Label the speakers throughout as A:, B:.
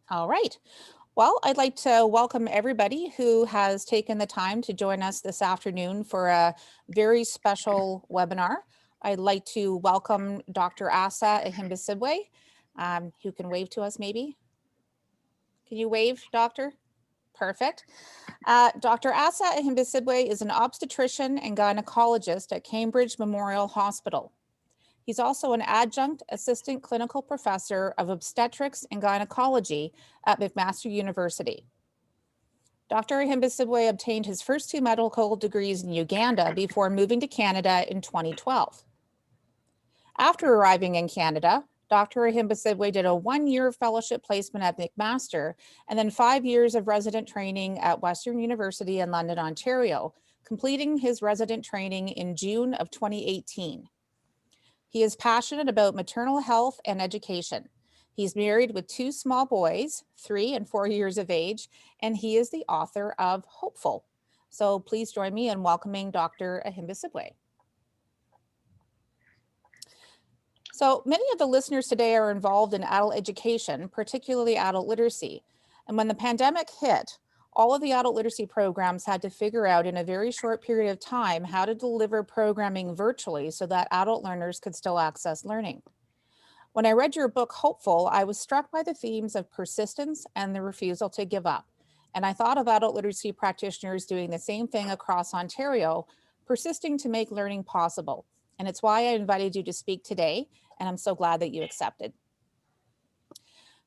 A: All right. Well, I'd like to welcome everybody who has taken the time to join us this afternoon for a very special webinar. I'd like to welcome Dr. Asa Ahimbisibwe, who can wave to us maybe. Can you wave, Doctor? Perfect. Dr. Asa Ahimbisibwe is an obstetrician and gynecologist at Cambridge Memorial Hospital. He's also an adjunct assistant clinical professor of obstetrics and gynecology at McMaster University. Dr. Ahimbisibwe obtained his first 2 medical degrees in Uganda before moving to Canada in 2012. After arriving in Canada, Dr. Ahimbisibwe did a 1-year fellowship placement at McMaster and then 5 years of resident training at Western University in London, Ontario, completing his resident training in June of 2018. He is passionate about maternal health and education. He's married with 2 small boys, 3 and 4 years of age, and he is the author of Hopeful. So please join me in welcoming Dr. Ahimbisibwe. So many of the listeners today are involved in adult education, particularly adult literacy. And when the pandemic hit, all of the adult literacy programs had to figure out in a very short period of time how to deliver programming virtually so that adult learners could still access learning. When I read your book, Hopeful, I was struck by the themes of persistence and the refusal to give up. And I thought of adult literacy practitioners doing the same thing across Ontario, persisting to make learning possible. And it's why I invited you to speak today, and I'm so glad that you accepted.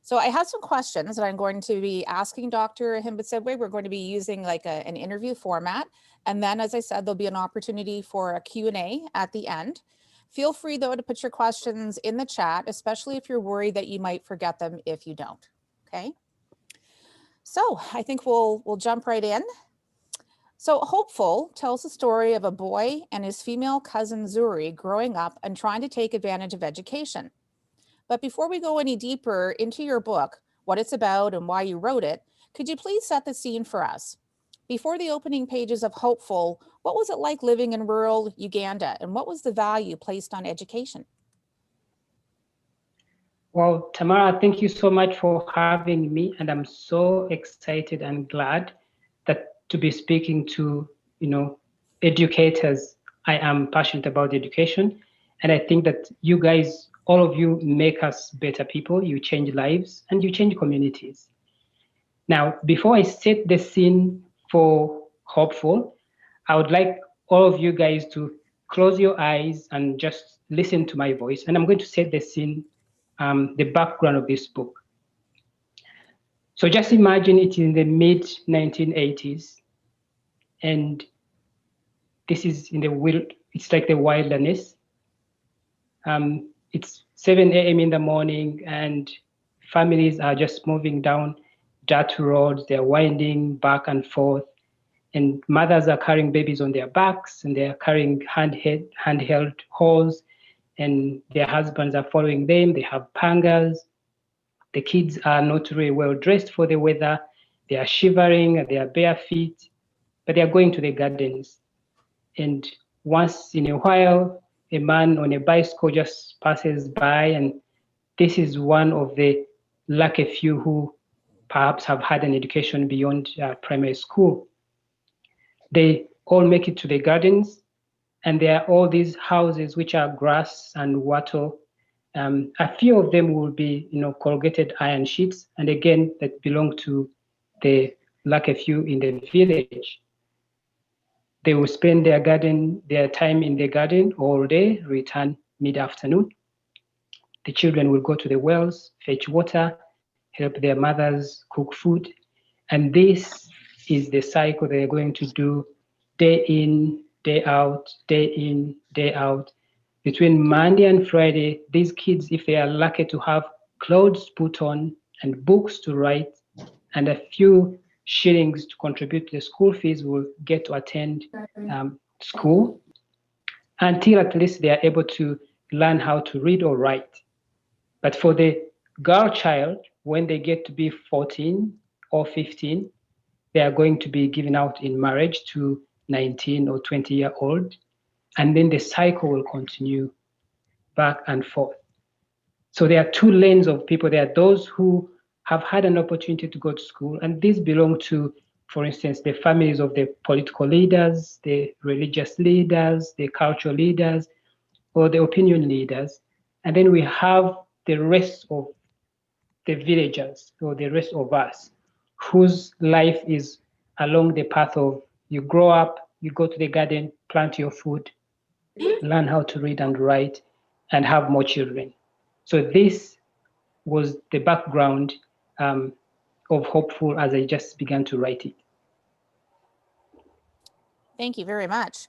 A: So I have some questions that I'm going to be asking Dr. Ahimbisibwe. We're going to be using like an interview format. And then, as I said, there'll be an opportunity for a Q&A at the end. Feel free though to put your questions in the chat, especially if you're worried that you might forget them if you don't, okay? So I think we'll jump right in. So Hopeful tells the story of a boy and his female cousin Zuri growing up and trying to take advantage of education. But before we go any deeper into your book, what it's about and why you wrote it, could you please set the scene for us? Before the opening pages of Hopeful, what was it like living in rural Uganda and what was the value placed on education?
B: Well, Tamara, thank you so much for having me. And I'm so excited and glad to be speaking to, educators. I am passionate about education. And I think that you guys, all of you, make us better people. You change lives and you change communities. Now, before I set the scene for Hopeful, I would like all of you guys to close your eyes and just listen to my voice. And I'm going to set the scene, the background of this book. So just imagine it in the mid-1980s, and this is in it's like the wilderness. It's 7 a.m. in the morning, and families are just moving down dirt roads. They're winding back and forth, and mothers are carrying babies on their backs, and they're carrying handheld hoes, and their husbands are following them. They have pangas. The kids are not really well dressed for the weather. They are shivering, they are bare feet, but they are going to the gardens. And once in a while, a man on a bicycle just passes by, and this is one of the lucky few who perhaps have had an education beyond primary school. They all make it to the gardens, and there are all these houses which are grass and wattle. A few of them will be, corrugated iron sheets, and again, that belong to the lucky few in the village. They will spend their time in the garden all day, return mid-afternoon. The children will go to the wells, fetch water, help their mothers cook food. And this is the cycle they're going to do day in, day out, day in, day out. Between Monday and Friday, these kids, if they are lucky to have clothes put on and books to write and a few shillings to contribute to the school fees, will get to attend school until at least they are able to learn how to read or write. But for the girl child, when they get to be 14 or 15, they are going to be given out in marriage to 19 or 20-year-old. And then the cycle will continue back and forth. So there are two lanes of people. There are those who have had an opportunity to go to school, and these belong to, for instance, the families of the political leaders, the religious leaders, the cultural leaders, or the opinion leaders. And then we have the rest of the villagers or the rest of us whose life is along the path of you grow up, you go to the garden, plant your food, learn how to read and write, and have more children. So this was the background of Hopeful as I just began to write it.
A: Thank you very much.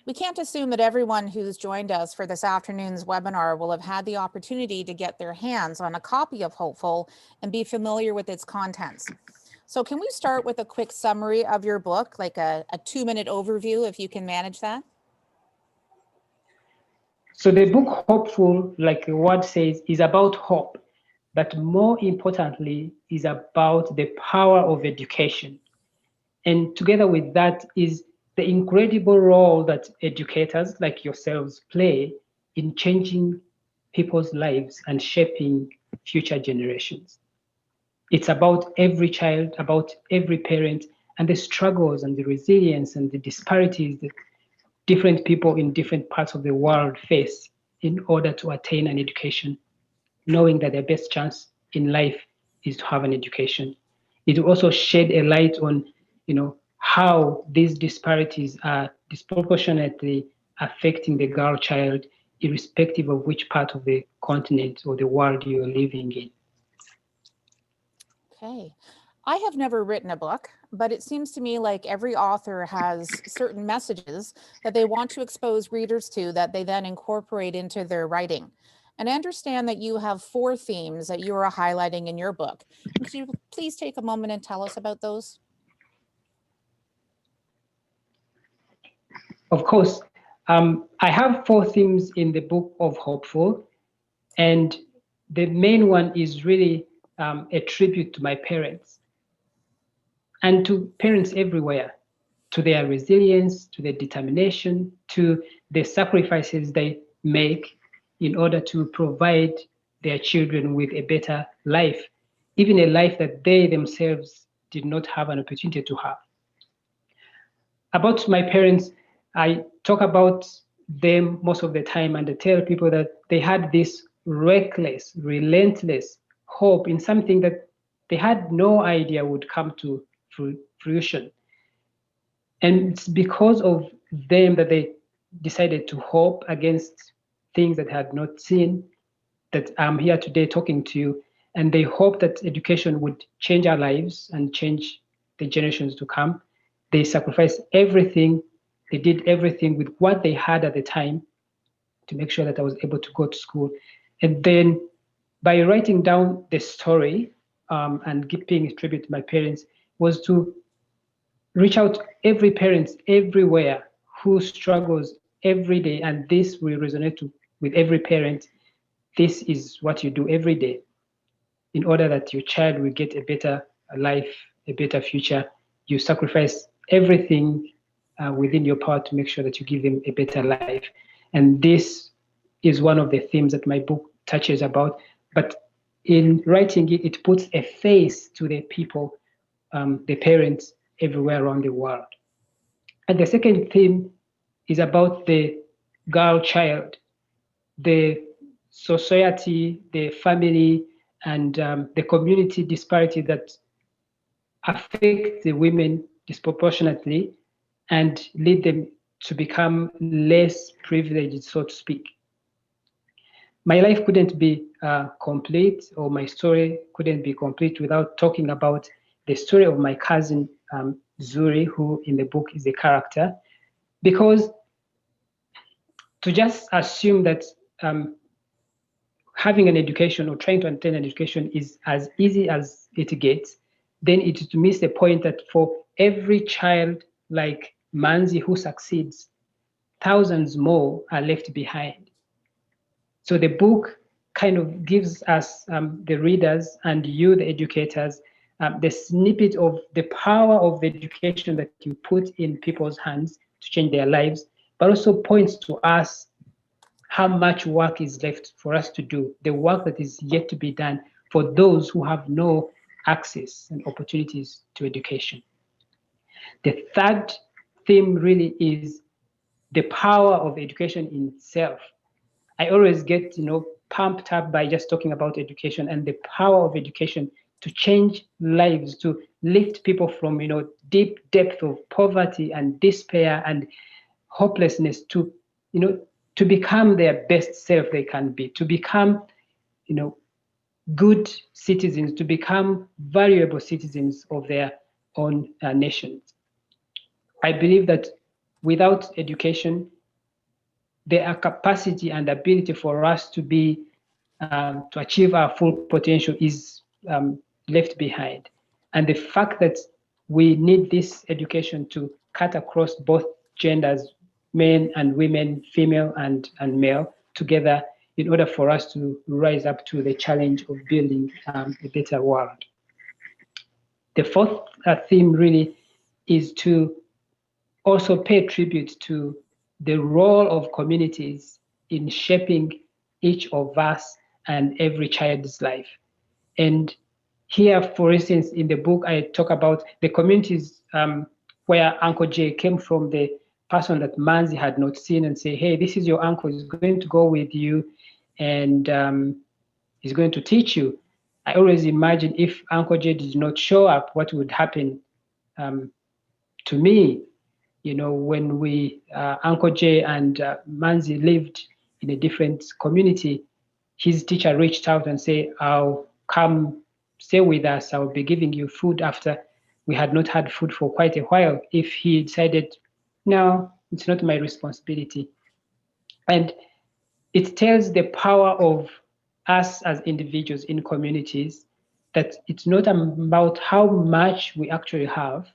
A: We can't assume that everyone who's joined us for this afternoon's webinar will have had the opportunity to get their hands on a copy of Hopeful and be familiar with its contents. So can we start with a quick summary of your book, like a 2-minute overview, if you can manage that?
B: So the book Hopeful, like the word says, is about hope, but more importantly, is about the power of education. And together with that is the incredible role that educators like yourselves play in changing people's lives and shaping future generations. It's about every child, about every parent, and the struggles and the resilience and the disparities that different people in different parts of the world face in order to attain an education, knowing that their best chance in life is to have an education. It will also shed a light on, how these disparities are disproportionately affecting the girl child, irrespective of which part of the continent or the world you're living in.
A: Okay. I have never written a book, but it seems to me like every author has certain messages that they want to expose readers to that they then incorporate into their writing. And I understand that you have 4 themes that you are highlighting in your book. Could you please take a moment and tell us about those?
B: Of course, I have 4 themes in the book of Hopeful, and the main one is really a tribute to my parents and to parents everywhere, to their resilience, to their determination, to the sacrifices they make in order to provide their children with a better life, even a life that they themselves did not have an opportunity to have. About my parents, I talk about them most of the time, and I tell people that they had this reckless, relentless hope in something that they had no idea would come to fruition. And it's because of them that they decided to hope against things that they had not seen, that I'm here today talking to you. And they hope that education would change our lives and change the generations to come. They sacrificed everything. They did everything with what they had at the time to make sure that I was able to go to school. And then by writing down the story and paying a tribute to my parents was to reach out to every parent everywhere who struggles every day. And this will resonate with every parent. This is what you do every day in order that your child will get a better life, a better future. You sacrifice everything within your power to make sure that you give them a better life. And this is one of the themes that my book touches about. But in writing it, it puts a face to the people, the parents everywhere around the world. And the second theme is about the girl child, the society, the family, and the community disparity that affect the women disproportionately and lead them to become less privileged, so to speak. My life couldn't be complete, or my story couldn't be complete without talking about the story of my cousin, Zuri, who in the book is a character, because to just assume that having an education or trying to attain an education is as easy as it gets, then it is to miss the point that for every child like Manzi who succeeds, thousands more are left behind. So the book kind of gives us, the readers and you, the educators, the snippet of the power of the education that you put in people's hands to change their lives, but also points to us how much work is left for us to do, the work that is yet to be done for those who have no access and opportunities to education. The third theme really is the power of education in itself. I always get, pumped up by just talking about education and the power of education to change lives, to lift people from, deep depth of poverty and despair and hopelessness to, to become their best self they can be, to become, good citizens, to become valuable citizens of their own nations. I believe that without education, the capacity and ability for us to be to achieve our full potential is left behind. And the fact that we need this education to cut across both genders, men and women, female and male, together in order for us to rise up to the challenge of building a better world. The fourth theme really is to also pay tribute to the role of communities in shaping each of us and every child's life. And here, for instance, in the book, I talk about the communities where Uncle Jay came from, the person that Manzi had not seen, and say, hey, this is your uncle, he's going to go with you and he's going to teach you. I always imagine if Uncle Jay did not show up, what would happen to me, when we, Uncle Jay and Manzi lived in a different community. His teacher reached out and said, I'll come stay with us. I'll be giving you food after we had not had food for quite a while. If he decided, no, it's not my responsibility. And it tells the power of us as individuals in communities that it's not about how much we actually have,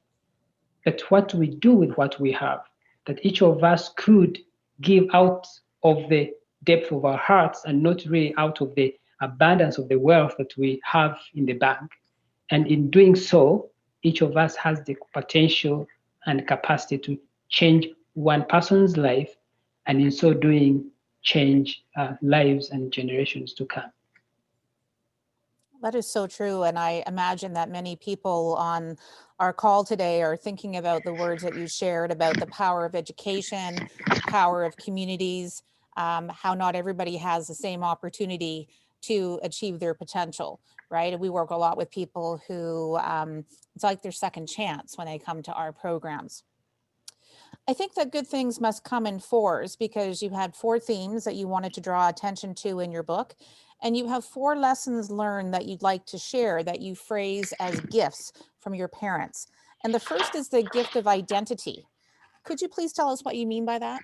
B: but what we do with what we have, that each of us could give out of the depth of our hearts and not really out of the abundance of the wealth that we have in the bank. And in doing so, each of us has the potential and capacity to change one person's life, and in so doing, change lives and generations to come.
A: That is so true. And I imagine that many people on our call today are thinking about the words that you shared about the power of education, the power of communities, how not everybody has the same opportunity to achieve their potential, right? And we work a lot with people who it's like their second chance when they come to our programs. I think that good things must come in fours, because you had 4 themes that you wanted to draw attention to in your book. And you have 4 lessons learned that you'd like to share that you phrase as gifts from your parents. And the first is the gift of identity. Could you please tell us what you mean by that?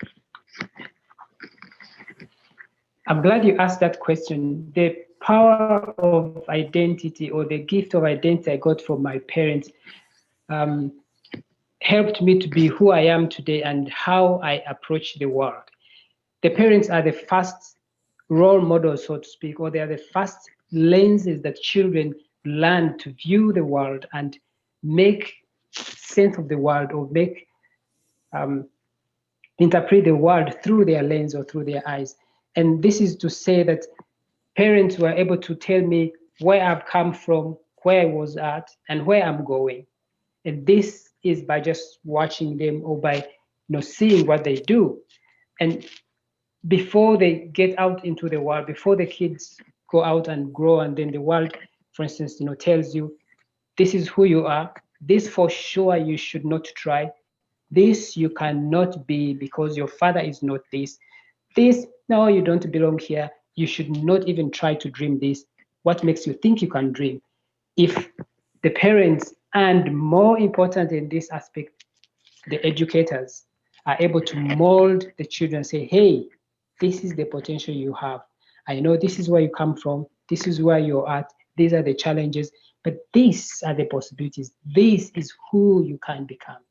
B: I'm glad you asked that question. The power of identity, or the gift of identity I got from my parents, helped me to be who I am today and how I approach the world. The parents are the first role models, so to speak, or they are the first lenses that children learn to view the world and make sense of the world, or make interpret the world through their lens or through their eyes. And this is to say that parents were able to tell me where I've come from, where I was at, and where I'm going. And this is by just watching them, or by seeing what they do. And before they get out into the world, before the kids go out and grow, and then the world, for instance, tells you, this is who you are, this for sure you should not try, this you cannot be because your father is not this, this, no, you don't belong here, you should not even try to dream this. What makes you think you can dream? If the parents, and more important in this aspect, the educators, are able to mold the children, say, hey, this is the potential you have. I know this is where you come from, this is where you're at, these are the challenges, but these are the possibilities. This is who you can become.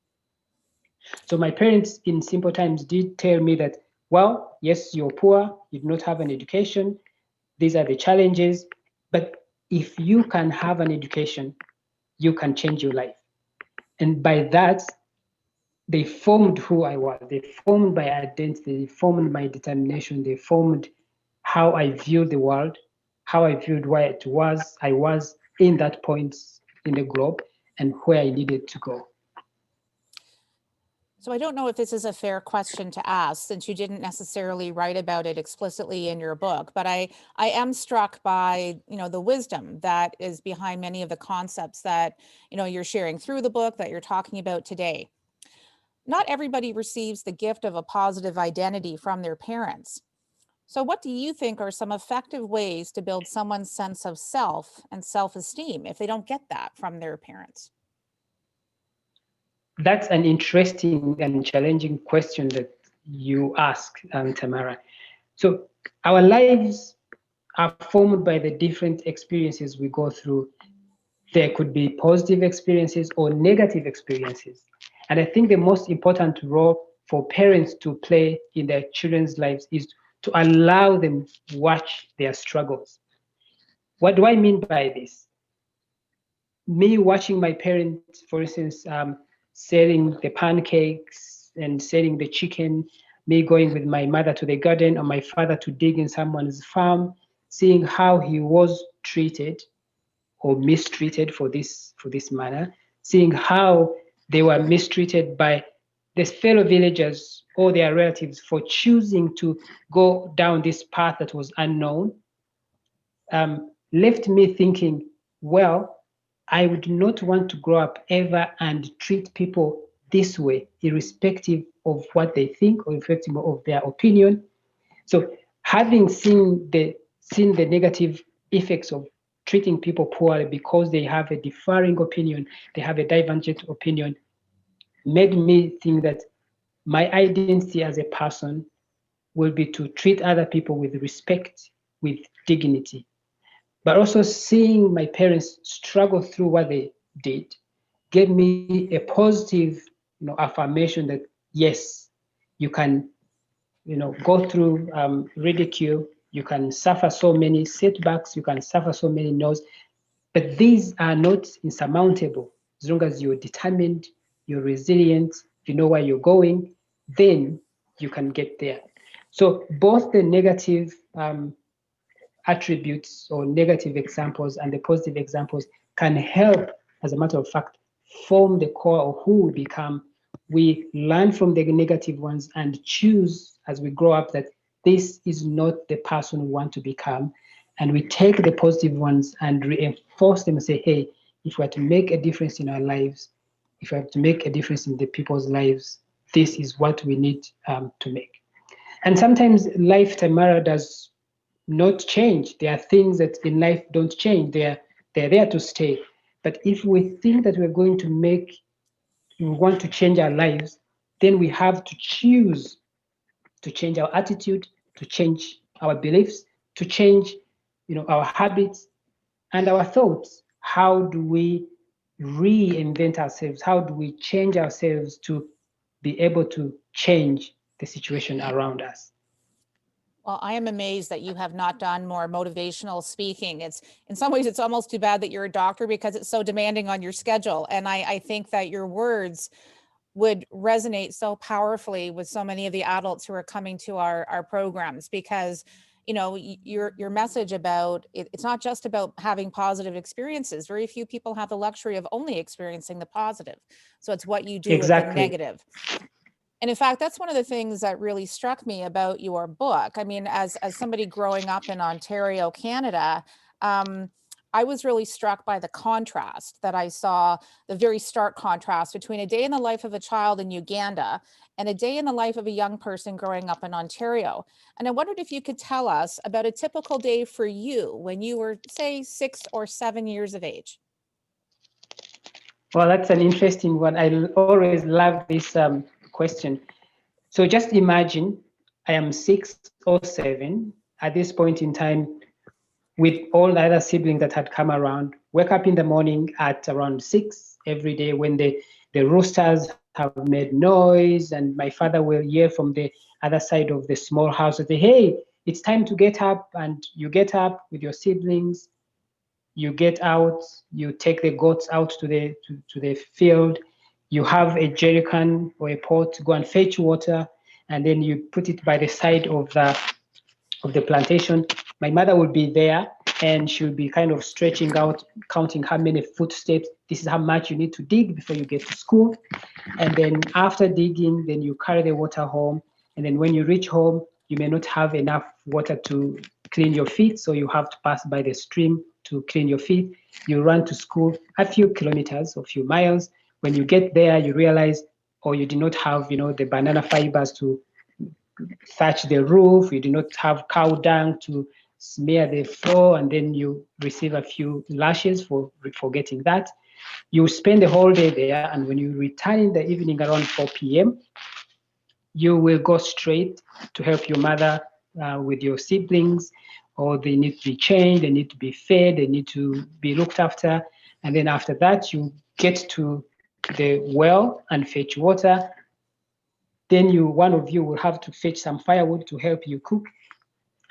B: So my parents in simple times did tell me that, well, yes, you're poor, you do not have an education, these are the challenges, but if you can have an education, you can change your life. And by that, they formed who I was. They formed my identity, they formed my determination, they formed how I viewed the world, how I viewed where I was in that point in the globe and where I needed to go.
A: So I don't know if this is a fair question to ask, since you didn't necessarily write about it explicitly in your book, but I am struck by, the wisdom that is behind many of the concepts that, you're sharing through the book, that you're talking about today. Not everybody receives the gift of a positive identity from their parents. So what do you think are some effective ways to build someone's sense of self and self-esteem if they don't get that from their parents?
B: That's an interesting and challenging question that you ask, Tamara. So our lives are formed by the different experiences we go through. There could be positive experiences or negative experiences. And I think the most important role for parents to play in their children's lives is to allow them watch their struggles. What do I mean by this? Me watching my parents, for instance, selling the pancakes and selling the chicken, me going with my mother to the garden or my father to dig in someone's farm, seeing how he was treated or mistreated for this manner, seeing how they were mistreated by their fellow villagers or their relatives for choosing to go down this path that was unknown, left me thinking, well, I would not want to grow up ever and treat people this way, irrespective of what they think or irrespective of their opinion. So having seen the negative effects of treating people poorly because they have a differing opinion, they have a divergent opinion, made me think that my identity as a person will be to treat other people with respect, with dignity. But also seeing my parents struggle through what they did gave me a positive, affirmation that yes, you can, go through ridicule, you can suffer so many setbacks, you can suffer so many no's, but these are not insurmountable. As long as you're determined, you're resilient, you know where you're going, then you can get there. So both the negative attributes or negative examples and the positive examples can help, as a matter of fact, form the core of who we become. We learn from the negative ones and choose as we grow up that this is not the person we want to become. And we take the positive ones and reinforce them and say, hey, if we are to make a difference in our lives, if we have to make a difference in the people's lives, this is what we need to make. And sometimes life, Tamara, does not change. There are things that in life don't change. They're there to stay. But if we think that we want to change our lives, then we have to choose to change our attitude, to change our beliefs, to change, our habits and our thoughts. How do we reinvent ourselves? How do we change ourselves to be able to change the situation around us?
A: Well, I am amazed that you have not done more motivational speaking. It's in some ways, it's almost too bad that you're a doctor because it's so demanding on your schedule. And I think that your words would resonate so powerfully with so many of the adults who are coming to our programs, because your message about it's not just about having positive experiences. Very few people have the luxury of only experiencing the positive. So it's what you do with the negative. And in fact, that's one of the things that really struck me about your book. I mean, as somebody growing up in Ontario, Canada, I was really struck by the contrast that I saw, the very stark contrast between a day in the life of a child in Uganda and a day in the life of a young person growing up in Ontario. And I wondered if you could tell us about a typical day for you when you were, say, 6 or 7 years of age.
B: Well, that's an interesting one. I always love this question. So just imagine I am 6 or 7 at this point in time with all the other siblings that had come around. Wake up in the morning at around 6 every day when the roosters have made noise, and my father will hear from the other side of the small house and say, hey, it's time to get up. And you get up with your siblings, you get out, you take the goats out to the field, you have a jerrycan or a pot to go and fetch water, and then you put it by the side of the plantation. My mother will be there and she'll be kind of stretching out, counting how many footsteps. This is how much you need to dig before you get to school. And then after digging, then you carry the water home. And then when you reach home, you may not have enough water to clean your feet, so you have to pass by the stream to clean your feet. You run to school a few kilometers or a few miles. When you get there, you realize, or you do not have, the banana fibers to thatch the roof, you do not have cow dung to smear the floor, and then you receive a few lashes for forgetting that. You spend the whole day there, and when you return in the evening around 4 p.m., you will go straight to help your mother with your siblings, or they need to be changed, they need to be fed, they need to be looked after. And then after that, you get to the well and fetch water. Then one of you will have to fetch some firewood to help you cook.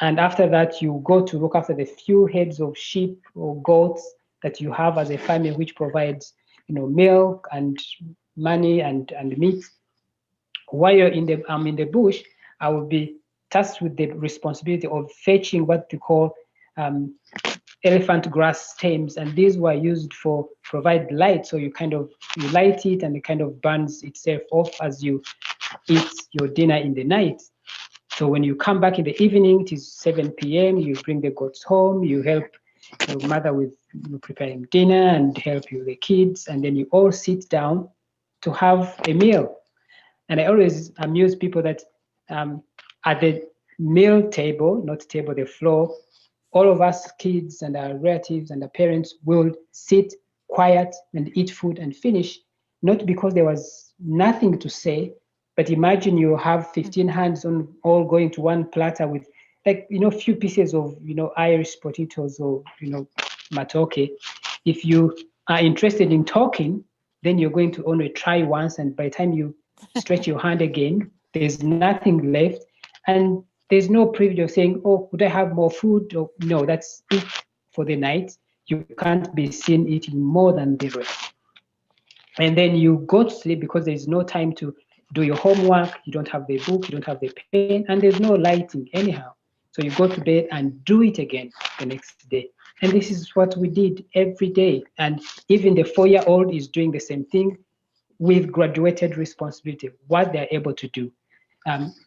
B: And after that, you go to look after the few heads of sheep or goats that you have as a family, which provides, milk and money and meat. While I'm in the bush, I will be tasked with the responsibility of fetching what they call elephant grass stems, and these were used for provide light. So you light it, and it kind of burns itself off as you eat your dinner in the night. So when you come back in the evening, it is 7 p.m., you bring the goats home, you help your mother with preparing dinner and help you the kids, and then you all sit down to have a meal. And I always amuse people that at the meal table, not table, the floor, all of us kids and our relatives and our parents will sit quiet and eat food and finish, not because there was nothing to say, but imagine you have 15 hands on all going to one platter with few pieces of, Irish potatoes or, matoke. If you are interested in talking, then you're going to only try once. And by the time you stretch your hand again, there's nothing left. And there's no privilege of saying, oh, could I have more food? Or, no, that's it for the night. You can't be seen eating more than the rest. And then you go to sleep because there's no time to do your homework. You don't have the book, you don't have the pen, and there's no lighting anyhow. So you go to bed and do it again the next day. And this is what we did every day. And even the 4-year-old is doing the same thing with graduated responsibility, what they're able to do.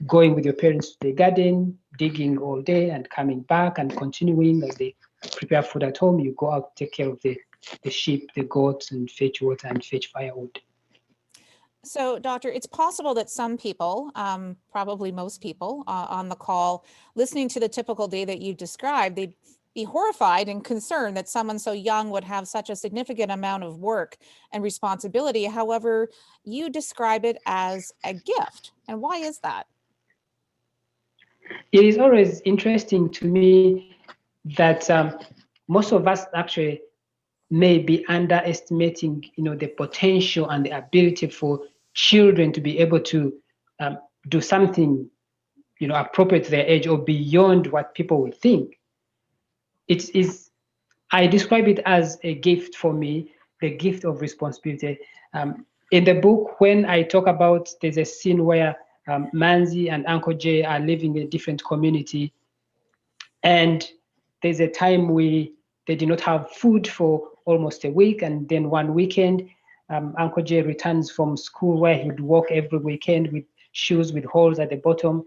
B: Going with your parents to the garden, digging all day and coming back and continuing as they prepare food at home. You go out, take care of the sheep, the goats, and fetch water and fetch firewood.
A: So, Doctor, it's possible that some people, probably most people on the call, listening to the typical day that you described, they'd be horrified and concerned that someone so young would have such a significant amount of work and responsibility. However, you describe it as a gift. And why is that?
B: It is always interesting to me that most of us actually may be underestimating, the potential and the ability for children to be able to do something, appropriate to their age or beyond what people would think. It is, I describe it as a gift for me, the gift of responsibility. In the book, when I talk about, there's a scene where Manzi and Uncle Jay are living in a different community, and there's a time they did not have food for almost a week, and then one weekend, Uncle Jay returns from school where he'd walk every weekend with shoes with holes at the bottom,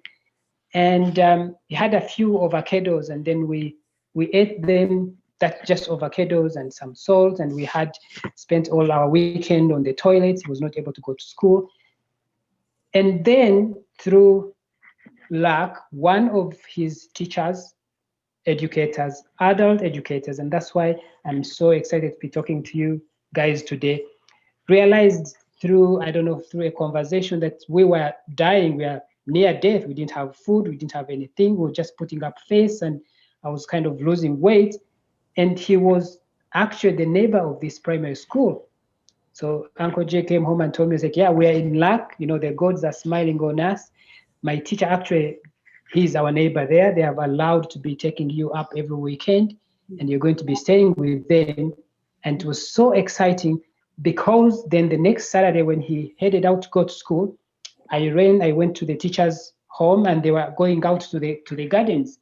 B: and he had a few avocados, and then we ate them. That just avocados and some salt, and we had spent all our weekend on the toilet. He was not able to go to school, and then through luck, one of his teachers, educators, adult educators, and that's why I'm so excited to be talking to you guys today, realized through a conversation that we were dying, we are near death. We didn't have food, we didn't have anything, we were just putting up face, and I was kind of losing weight. And he was actually the neighbor of this primary school. So Uncle Jay came home and told me, he's like, yeah, we are in luck, the gods are smiling on us. My teacher actually, he's our neighbor there. They have allowed to be taking you up every weekend, and you're going to be staying with them. And it was so exciting, because then the next Saturday when he headed out to go to school, I went to the teacher's home, and they were going out to the gardens.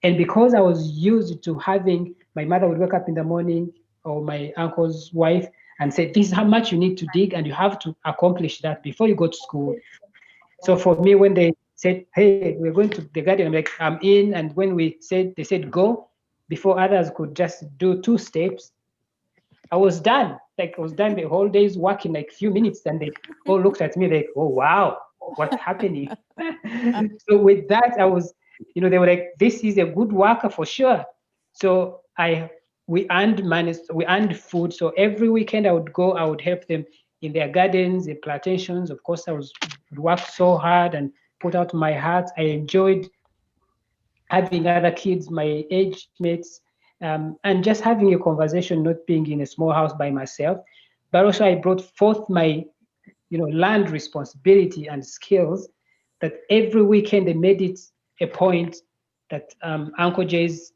B: And because I was used to having, my mother would wake up in the morning, or my uncle's wife, and say, this is how much you need to dig, and you have to accomplish that before you go to school. So for me, when they said, hey, we're going to the garden, I'm like, I'm in. And when they said go, before others could just do 2 steps, I was done. Like, I was done the whole day's work in like few minutes. And they all looked at me like, oh, wow, what's happening? So with that, I was, they were like, this is a good worker for sure. So we earned food. So every weekend I would help them in their gardens, the plantations. Of course, would work so hard and put out my heart. I enjoyed having other kids, my age mates, and just having a conversation, not being in a small house by myself. But also I brought forth my, learned responsibility and skills, that every weekend they made it a point that Uncle Jay's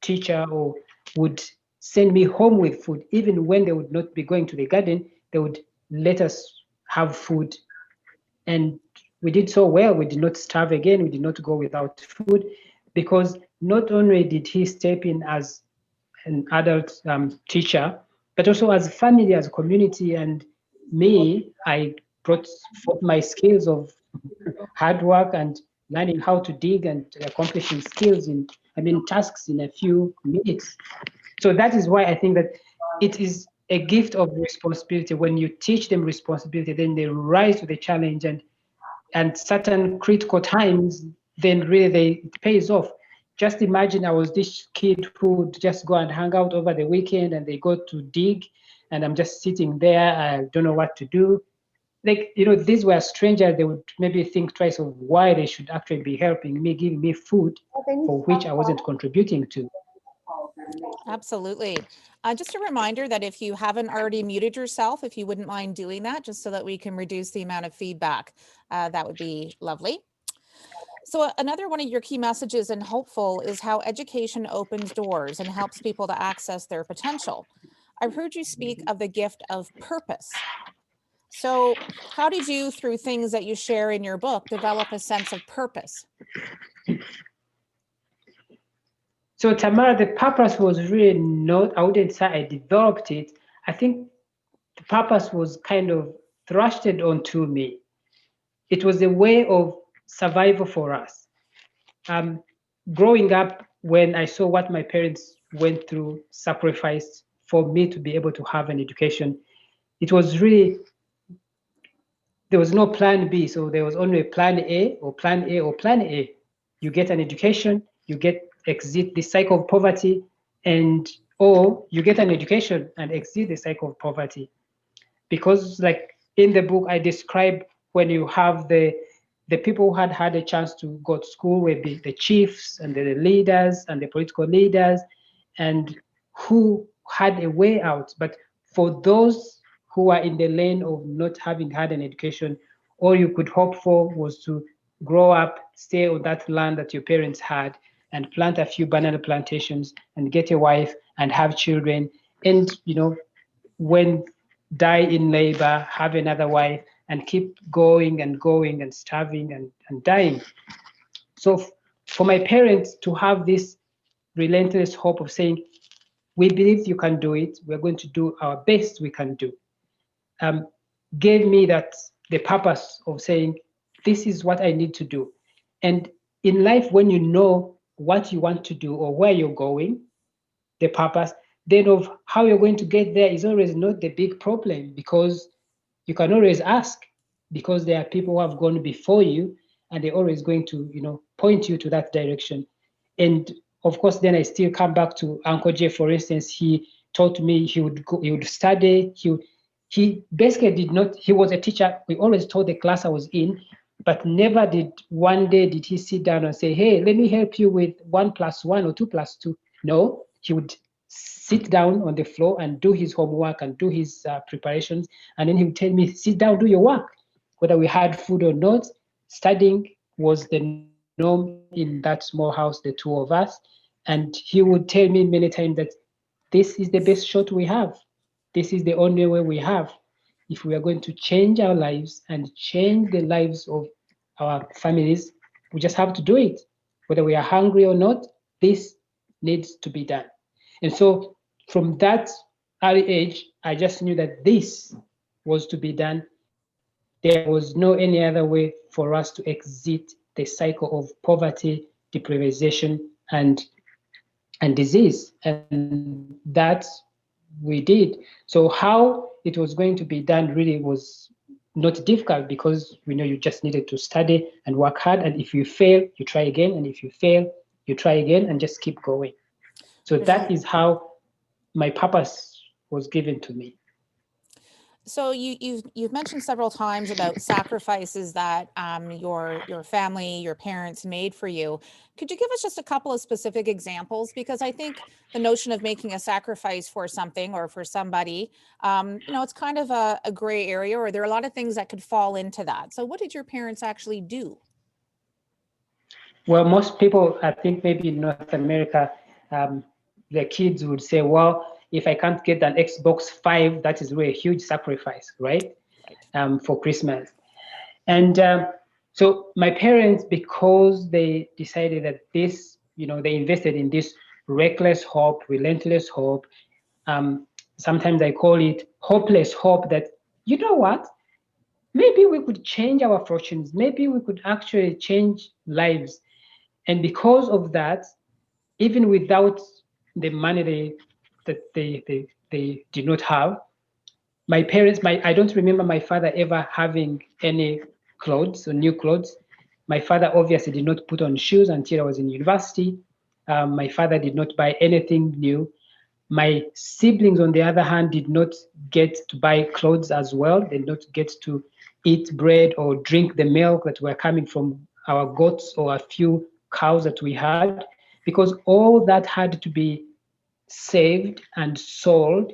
B: teacher or would send me home with food. Even when they would not be going to the garden, they would let us have food. And we did so well. We did not starve again. We did not go without food, because not only did he step in as an adult teacher, but also as a family, as a community. And me, I brought forth my skills of hard work and learning how to dig and accomplishing tasks in a few minutes. So that is why I think that it is a gift of responsibility. When you teach them responsibility, then they rise to the challenge, and certain critical times, then really it pays off. Just imagine I was this kid who would just go and hang out over the weekend, and they go to dig, and I'm just sitting there. I don't know what to do. Like, these were strangers. They would maybe think twice of why they should actually be helping me, giving me food for which I wasn't contributing to.
A: Absolutely. Just a reminder that if you haven't already muted yourself, if you wouldn't mind doing that, just so that we can reduce the amount of feedback, that would be lovely. So another one of your key messages and hopeful is how education opens doors and helps people to access their potential. I've heard you speak of the gift of purpose. So how did you, through things that you share in your book, develop a sense of purpose?
B: So Tamara, the purpose was really not, I wouldn't say I developed it. I think the purpose was kind of thrusted onto me. It was a way of survival for us. Growing up, when I saw what my parents went through, sacrificed for me to be able to have an education, it was really, there was no plan B. So there was only a plan A or plan A or plan A. You get an education, you exit the cycle of poverty, or you get an education and exit the cycle of poverty. Because like in the book, I describe when you have the people who had a chance to go to school, will be the chiefs and the leaders and the political leaders, and who had a way out. But for those who are in the lane of not having had an education, all you could hope for was to grow up, stay on that land that your parents had, and plant a few banana plantations and get a wife and have children. And when die in labor, have another wife, and keep going and going and starving and dying. So for my parents to have this relentless hope of saying, we believe you can do it, we're going to do our best we can do, gave me the purpose of saying, this is what I need to do. And in life, when you know what you want to do or where you're going, the purpose, then of how you're going to get there is always not the big problem, because you can always ask, because there are people who have gone before you, and they're always going to point you to that direction. And of course, then I still come back to Uncle Jay. For instance, he taught me he would study. He basically did not. He was a teacher. We always taught the class I was in, but never did one day did he sit down and say, "Hey, let me help you with 1+1 or 2+2." No, he would sit down on the floor and do his homework and do his preparations, and then he would tell me, "Sit down, do your work." Whether we had food or not, studying was the norm in that small house, the two of us. And he would tell me many times that this is the best shot we have. This is the only way we have. If we are going to change our lives and change the lives of our families, we just have to do it. Whether we are hungry or not, this needs to be done. And so from that early age, I just knew that this was to be done. There was no any other way for us to exit the cycle of poverty, deprivation, and disease. And that we did. So how it was going to be done really was not difficult, because we know you just needed to study and work hard. And if you fail, you try again. And if you fail, you try again, and just keep going. So that is how my purpose was given to me.
A: So you've mentioned several times about sacrifices that your family, your parents made for you. Could you give us just a couple of specific examples? Because I think the notion of making a sacrifice for something or for somebody, it's kind of a gray area, or there are a lot of things that could fall into that. So what did your parents actually do?
B: Well, most people, I think maybe in North America, the kids would say, well, if I can't get an Xbox 5, that is really a huge sacrifice, right? For Christmas. And so my parents, because they decided that this, they invested in this reckless hope, relentless hope. Sometimes I call it hopeless hope, that, you know what? Maybe we could change our fortunes. Maybe we could actually change lives. And because of that, even without the money they did not have, my parents, I don't remember my father ever having any clothes or new clothes. My father obviously did not put on shoes until I was in university. My father did not buy anything new. My siblings, on the other hand, did not get to buy clothes as well. They did not get to eat bread or drink the milk that were coming from our goats or a few cows that we had, because all that had to be saved and sold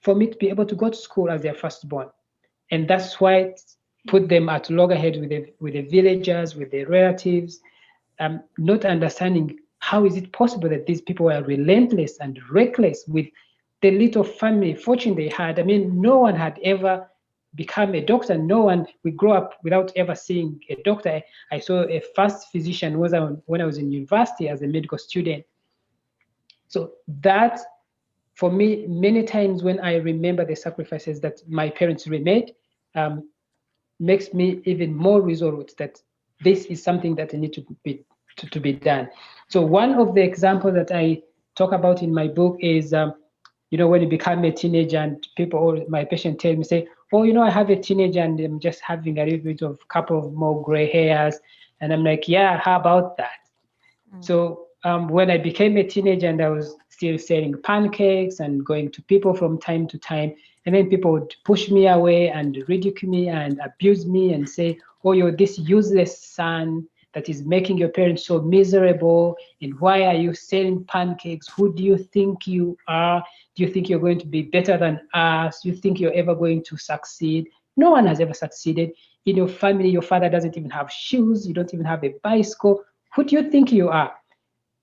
B: for me to be able to go to school as their firstborn. And that's why it put them at loggerheads with the villagers, with their relatives, not understanding how is it possible that these people were relentless and reckless with the little family fortune they had. I mean, no one had ever become a doctor. No one, we grew up without ever seeing a doctor. I saw a first physician when I was in university as a medical student. So that, for me, many times when I remember the sacrifices that my parents made, makes me even more resolute that this is something that I need to be done. So one of the examples that I talk about in my book is, when you become a teenager and my patient tell me, say, oh, I have a teenager and I'm just having a little bit of couple of more gray hairs. And I'm like, yeah, how about that? So when I became a teenager and I was still selling pancakes and going to people from time to time, and then people would push me away and ridicule me and abuse me and say, oh, you're this useless son that is making your parents so miserable. And why are you selling pancakes? Who do you think you are? Do you think you're going to be better than us? Do you think you're ever going to succeed? No one has ever succeeded. In your family, your father doesn't even have shoes. You don't even have a bicycle. Who do you think you are?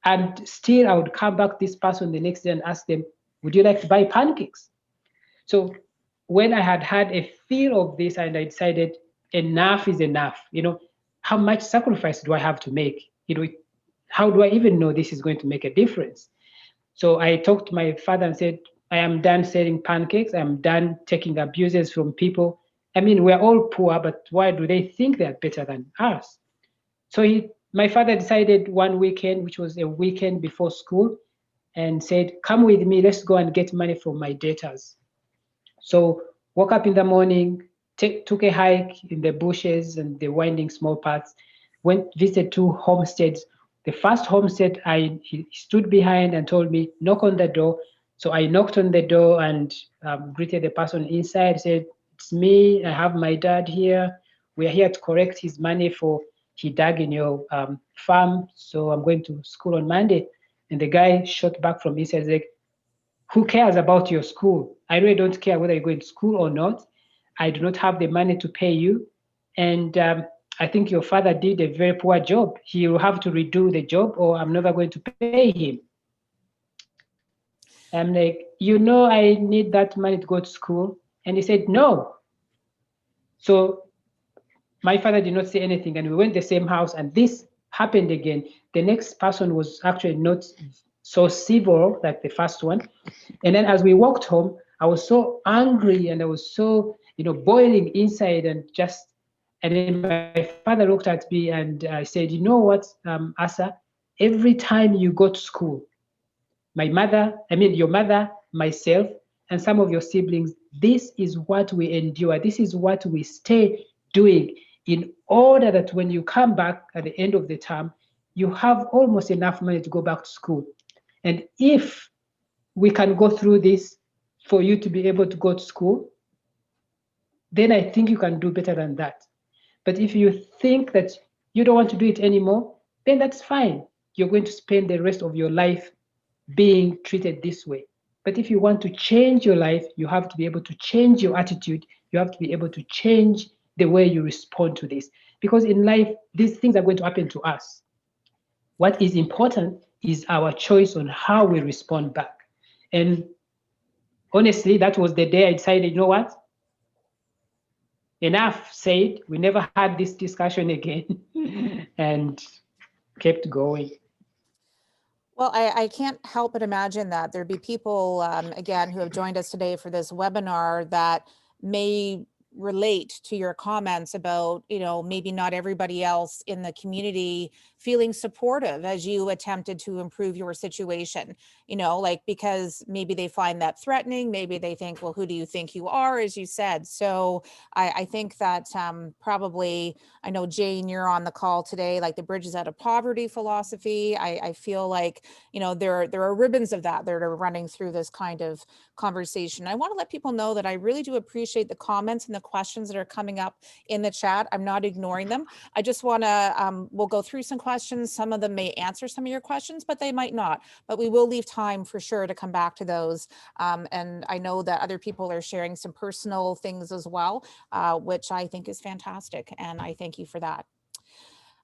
B: And still, I would come back to this person the next day and ask them, would you like to buy pancakes? So when I had a feel of this and I decided enough is enough, how much sacrifice do I have to make? How do I even know this is going to make a difference? So I talked to my father and said, I am done selling pancakes. I'm done taking abuses from people. I mean, we're all poor, but why do they think they're better than us? So my father decided one weekend, which was a weekend before school, and said, come with me, let's go and get money from my debtors. So woke up in the morning, took a hike in the bushes and the winding small paths, visited 2 homesteads. The first homestead, he stood behind and told me, knock on the door. So I knocked on the door and greeted the person inside, said, it's me, I have my dad here. We are here to collect his money he dug in your farm, so I'm going to school on Monday. And the guy shot back from inside, like, who cares about your school? I really don't care whether you're going to school or not. I do not have the money to pay you. And I think your father did a very poor job. He will have to redo the job or I'm never going to pay him. I'm like, I need that money to go to school. And he said, no. So my father did not say anything. And we went to the same house. And this happened again. The next person was actually not so civil like the first one. And then as we walked home, I was so angry and I was so, boiling inside and then my father looked at me and said, you know what, Asa, every time you go to school, your mother, myself, and some of your siblings, this is what we endure. This is what we stay doing in order that when you come back at the end of the term, you have almost enough money to go back to school. And if we can go through this for you to be able to go to school, then I think you can do better than that. But if you think that you don't want to do it anymore, then that's fine. You're going to spend the rest of your life being treated this way. But if you want to change your life, you have to be able to change your attitude. You have to be able to change the way you respond to this. Because in life, these things are going to happen to us. What is important is our choice on how we respond back. And honestly, that was the day I decided, you know what? Enough said. We never had this discussion again and kept going.
A: Well, I can't help but imagine that there'd be people, again, who have joined us today for this webinar that may relate to your comments about, maybe not everybody else in the community feeling supportive as you attempted to improve your situation, because maybe they find that threatening. Maybe they think, well, who do you think you are, as you said. So I think that probably, I know, Jane, you're on the call today, like the Bridges Out of Poverty philosophy. I feel like, there are ribbons of that are running through this kind of conversation. I want to let people know that I really do appreciate the comments and the questions that are coming up in the chat. I'm not ignoring them. I just want to, we'll go through some questions. Some of them may answer some of your questions, but they might not. But we will leave time for sure to come back to those. And I know that other people are sharing some personal things as well, which I think is fantastic. And I thank you for that.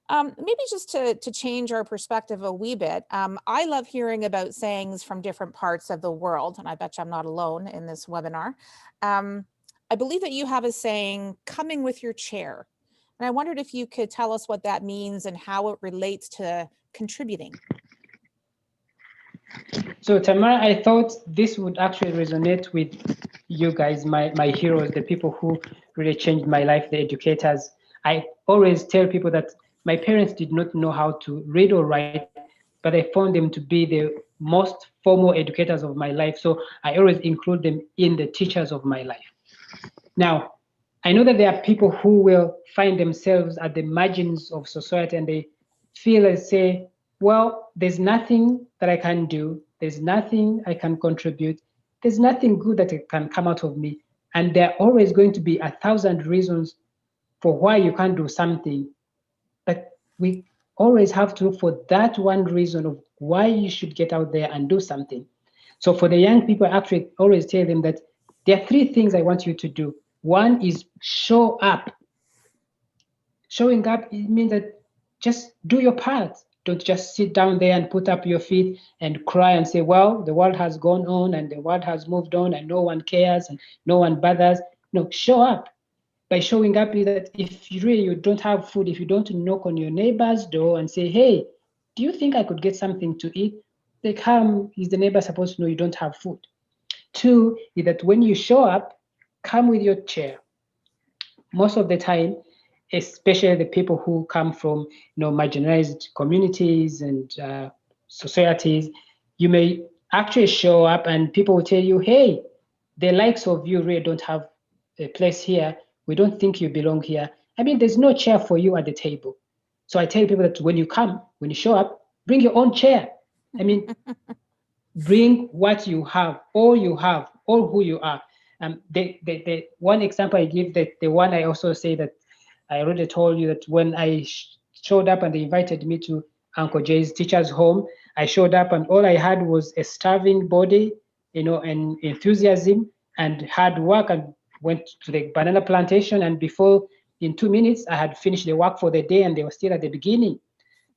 A: Maybe just to change our perspective a wee bit, I love hearing about sayings from different parts of the world, and I bet you I'm not alone in this webinar. I believe that you have a saying, coming with your chair. And I wondered if you could tell us what that means and how it relates to contributing.
B: So Tamara, I thought this would actually resonate with you guys, my heroes, the people who really changed my life, the educators. I always tell people that my parents did not know how to read or write, but I found them to be the most formal educators of my life. So I always include them in the teachers of my life. Now, I know that there are people who will find themselves at the margins of society and they feel and say, well, there's nothing that I can do. There's nothing I can contribute. There's nothing good that can come out of me. And there are always going to be 1,000 reasons for why you can't do something. But we always have to look for that one reason of why you should get out there and do something. So for the young people, I actually always tell them that there are 3 things I want you to do. One is show up. Showing up, it means that just do your part. Don't just sit down there and put up your feet and cry and say, well, the world has gone on and the world has moved on and no one cares and no one bothers. No, show up. By showing up is that if you don't have food, if you don't knock on your neighbor's door and say, hey, do you think I could get something to eat? Like, how is the neighbor supposed to know you don't have food? 2 is that when you show up, come with your chair. Most of the time, especially the people who come from marginalized communities and societies, you may actually show up and people will tell you, hey, the likes of you really don't have a place here. We don't think you belong here. I mean, there's no chair for you at the table. So I tell people that when you show up, bring your own chair. I mean, bring what you have, all who you are. The one example I give, the one I also say that I already told you that when I showed up and they invited me to Uncle Jay's teacher's home, I showed up and all I had was a starving body, and enthusiasm and hard work, and went to the banana plantation. And in 2 minutes, I had finished the work for the day and they were still at the beginning.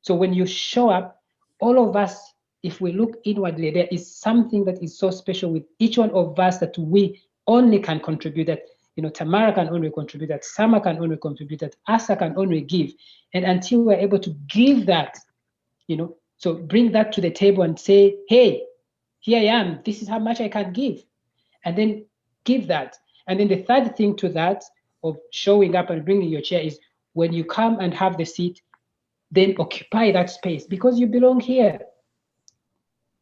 B: So when you show up, all of us, if we look inwardly, there is something that is so special with each one of us that we only can contribute, that Tamara can only contribute that, Sama can only contribute that, Asa can only give. And until we're able to give that, so bring that to the table and say, hey, here I am, this is how much I can give. And then give that. And then the third thing to that of showing up and bringing your chair is when you come and have the seat, then occupy that space because you belong here.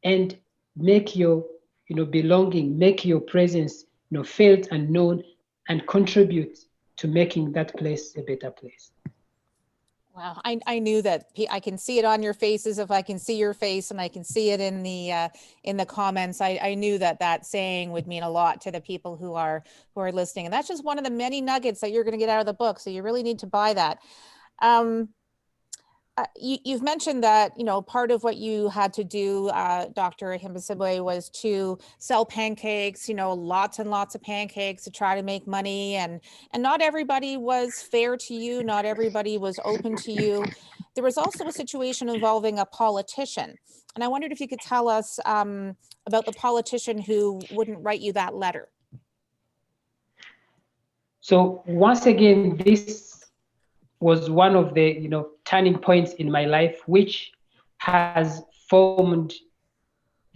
B: And make your belonging, make your presence felt and known, and contribute to making that place a better place.
A: Wow, I knew that. I can see it on your faces. If I can see your face, and I can see it in the comments, I knew that saying would mean a lot to the people who are listening. And that's just one of the many nuggets that you're going to get out of the book. So you really need to buy that. You've mentioned that, part of what you had to do, Dr. Ahimbisibwe, was to sell pancakes, lots and lots of pancakes to try to make money. And not everybody was fair to you. Not everybody was open to you. There was also a situation involving a politician. And I wondered if you could tell us about the politician who wouldn't write you that letter.
B: So once again, this was one of the turning points in my life, which has formed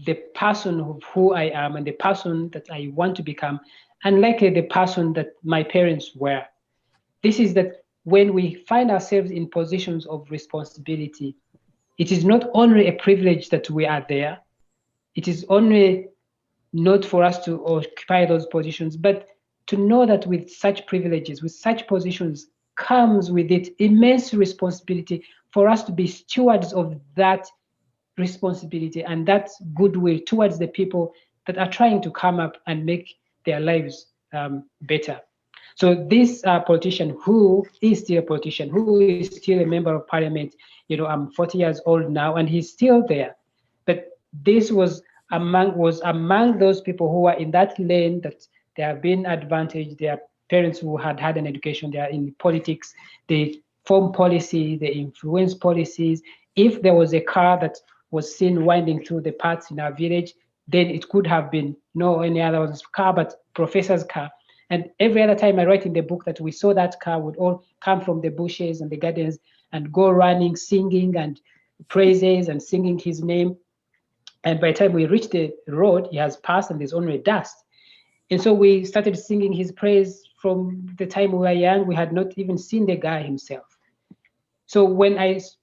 B: the person of who I am and the person that I want to become, unlike the person that my parents were. This is that when we find ourselves in positions of responsibility, it is not only a privilege that we are there, it is only not for us to occupy those positions, but to know that with such privileges, with such positions, comes with it immense responsibility for us to be stewards of that responsibility and that goodwill towards the people that are trying to come up and make their lives better. So this politician, who is still a politician, who is still a member of parliament, I'm 40 years old now, and he's still there. But this was among those people who are in that lane that they have been advantaged. Their parents who had an education, they are in politics, they form policy, they influence policies. If there was a car that was seen winding through the paths in our village, then it could have been no any other car but professor's car. And every other time I write in the book that we saw that car would all come from the bushes and the gardens and go running, singing and praises and singing his name. And by the time we reach the road, he has passed and there's only dust. And so we started singing his praise from the time we were young. We had not even seen the guy himself. So when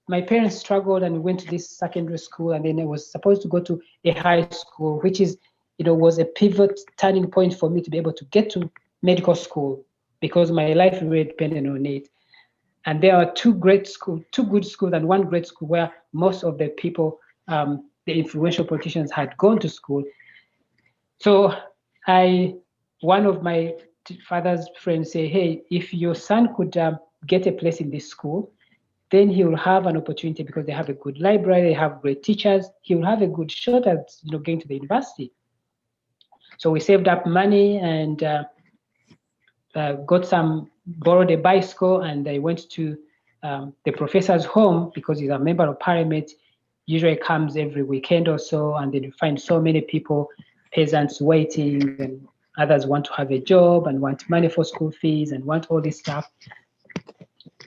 B: my parents struggled and went to this secondary school, and then I was supposed to go to a high school, which is, was a pivot turning point for me to be able to get to medical school because my life really depended on it. And there are two good schools and one great school where most of the people, the influential politicians had gone to school. So one of my father's friends say, hey, if your son could get a place in this school, then he will have an opportunity because they have a good library, they have great teachers. He will have a good shot at going to the university. So we saved up money and borrowed a bicycle, and I went to the professor's home because he's a member of parliament. Usually comes every weekend or so, and then you find so many people, peasants waiting, and others want to have a job and want money for school fees and want all this stuff.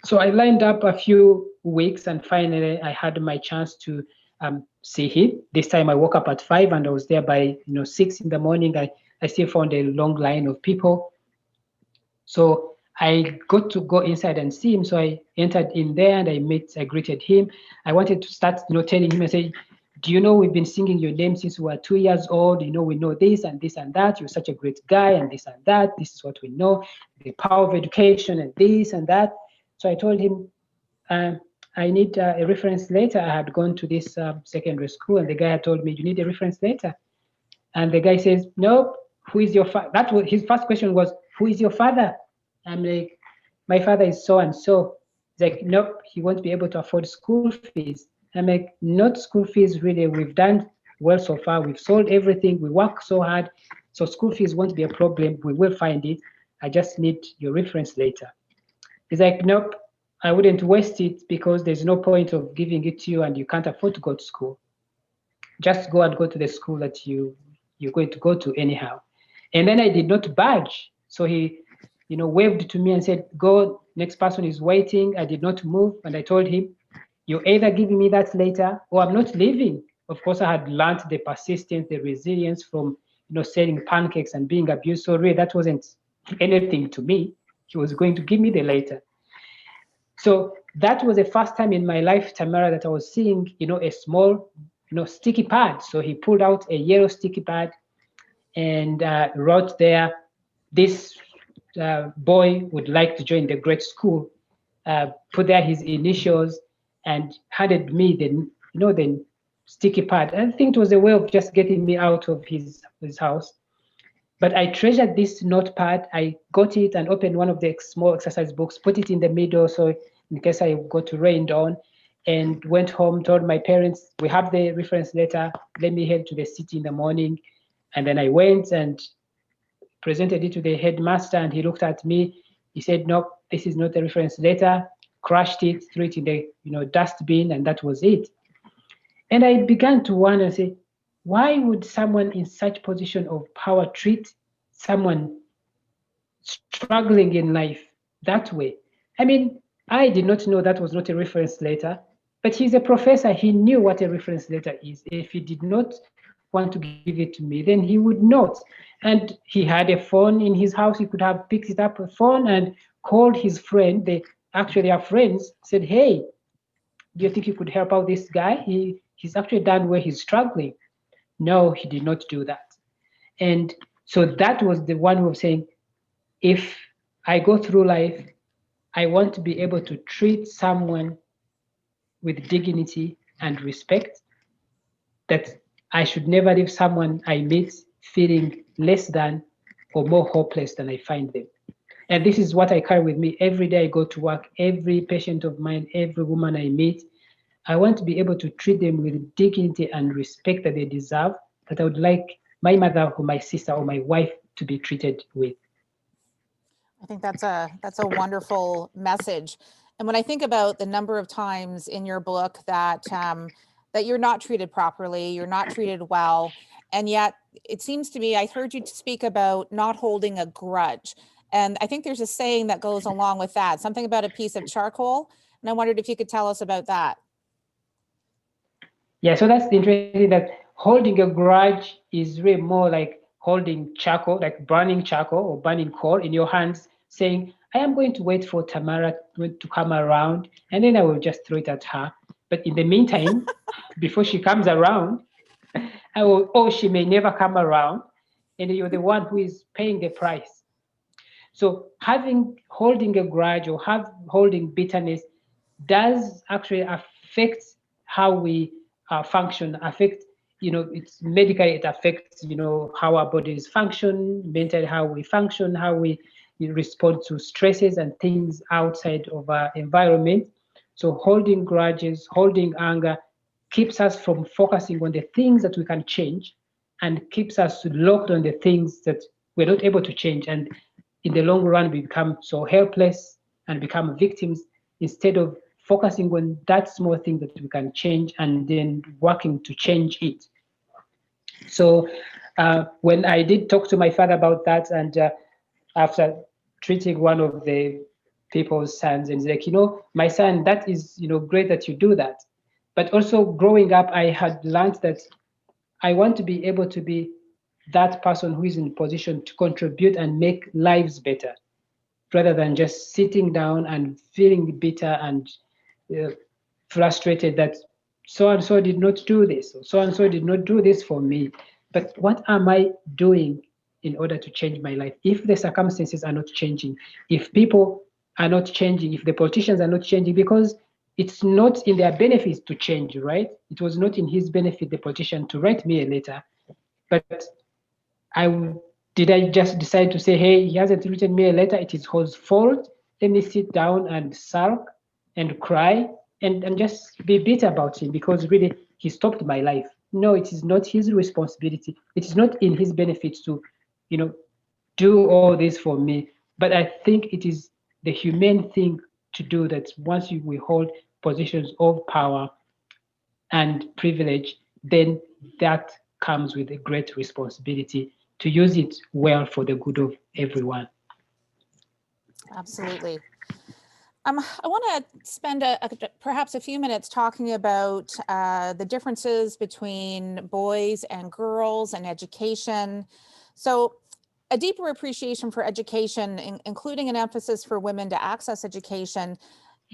B: So I lined up a few weeks, and finally I had my chance to see him. This time I woke up at 5 and I was there by 6 in the morning. I still found a long line of people. So I got to go inside and see him. So I entered in there and I greeted him. I wanted to start telling him, I said, do you know we've been singing your name since we were 2 years old? We know this and this and that. You're such a great guy and this and that. This is what we know, the power of education and this and that. So I told him, I need a reference letter. I had gone to this secondary school, and the guy had told me, you need a reference letter. And the guy says, nope, who is your father? That was his first question was, who is your father? I'm like, my father is so and so. He's like, nope, he won't be able to afford school fees. I'm like, not school fees, really. We've done well so far. We've sold everything. We work so hard. So school fees won't be a problem. We will find it. I just need your reference letter. He's like, nope, I wouldn't waste it because there's no point of giving it to you and you can't afford to go to school. Just go to the school that you're going to go to anyhow. And then I did not budge. So he waved to me and said, go, next person is waiting. I did not move. And I told him, you're either giving me that later or I'm not leaving. Of course, I had learned the persistence, the resilience from, selling pancakes and being abused. So really, that wasn't anything to me. He was going to give me the later. So that was the first time in my life, Tamara, that I was seeing, a small, sticky pad. So he pulled out a yellow sticky pad and wrote there, this boy would like to join the great school, put there his initials and handed me the sticky pad. I think it was a way of just getting me out of his house. But I treasured this notepad. I got it and opened one of the small exercise books, put it in the middle so in case I got rained on, and went home, told my parents, we have the reference letter, let me head to the city in the morning. And then I went and presented it to the headmaster, and he looked at me. He said, no, this is not the reference letter, crushed it, threw it in the dustbin, and that was it. And I began to wonder and say, why would someone in such position of power treat someone struggling in life that way? I mean, I did not know that was not a reference letter, but he's a professor. He knew what a reference letter is. If he did not want to give it to me, then he would not. And he had a phone in his house. He could have picked it up a phone and called his friend. They actually are friends, said, hey, do you think you could help out this guy? He's actually done where he's struggling. No, he did not do that. And so that was the one who was saying, if I go through life, I want to be able to treat someone with dignity and respect, that I should never leave someone I meet feeling less than or more hopeless than I find them. And this is what I carry with me every day I go to work. Every patient of mine, every woman I meet, I want to be able to treat them with dignity and respect that they deserve, that I would like my mother or my sister or my wife to be treated with.
A: I think that's a wonderful message. And when I think about the number of times in your book that that you're not treated properly, you're not treated well, and yet it seems to me, I heard you speak about not holding a grudge. And I think there's a saying that goes along with that, something about a piece of charcoal. And I wondered if you could tell us about that.
B: Yeah, so that's interesting, that holding a grudge is really more like holding charcoal, like burning charcoal or burning coal in your hands, saying, I am going to wait for Tamara to come around and then I will just throw it at her. But in the meantime, before she comes around, she may never come around, and you're the one who is paying the price. So holding a grudge or holding bitterness does actually affect how we function, it's medically, it affects, how our bodies function, mentally, how we function, how we respond to stresses and things outside of our environment. So holding grudges, holding anger keeps us from focusing on the things that we can change and keeps us locked on the things that we're not able to change. And in the long run, we become so helpless and become victims instead of focusing on that small thing that we can change and then working to change it. So when I did talk to my father about that, and after treating one of the people's sons, and he's like, my son, that is, great that you do that. But also growing up, I had learned that I want to be able to be that person who is in position to contribute and make lives better, rather than just sitting down and feeling bitter and frustrated that so and so did not do this, or so and so did not do this for me. But what am I doing in order to change my life? If the circumstances are not changing, if people are not changing, if the politicians are not changing, because it's not in their benefits to change, right? It was not in his benefit, the politician, to write me a letter. But did I just decide to say, hey, he hasn't written me a letter, it is his fault? Let me sit down and sulk and cry and just be bitter about him because really he stopped my life. No, it is not his responsibility. It is not in his benefit to, do all this for me. But I think it is the humane thing to do, that once we hold positions of power and privilege, then that comes with a great responsibility to use it well for the good of everyone.
A: Absolutely. I want to spend perhaps a few minutes talking about the differences between boys and girls and education. So a deeper appreciation for education, including an emphasis for women to access education,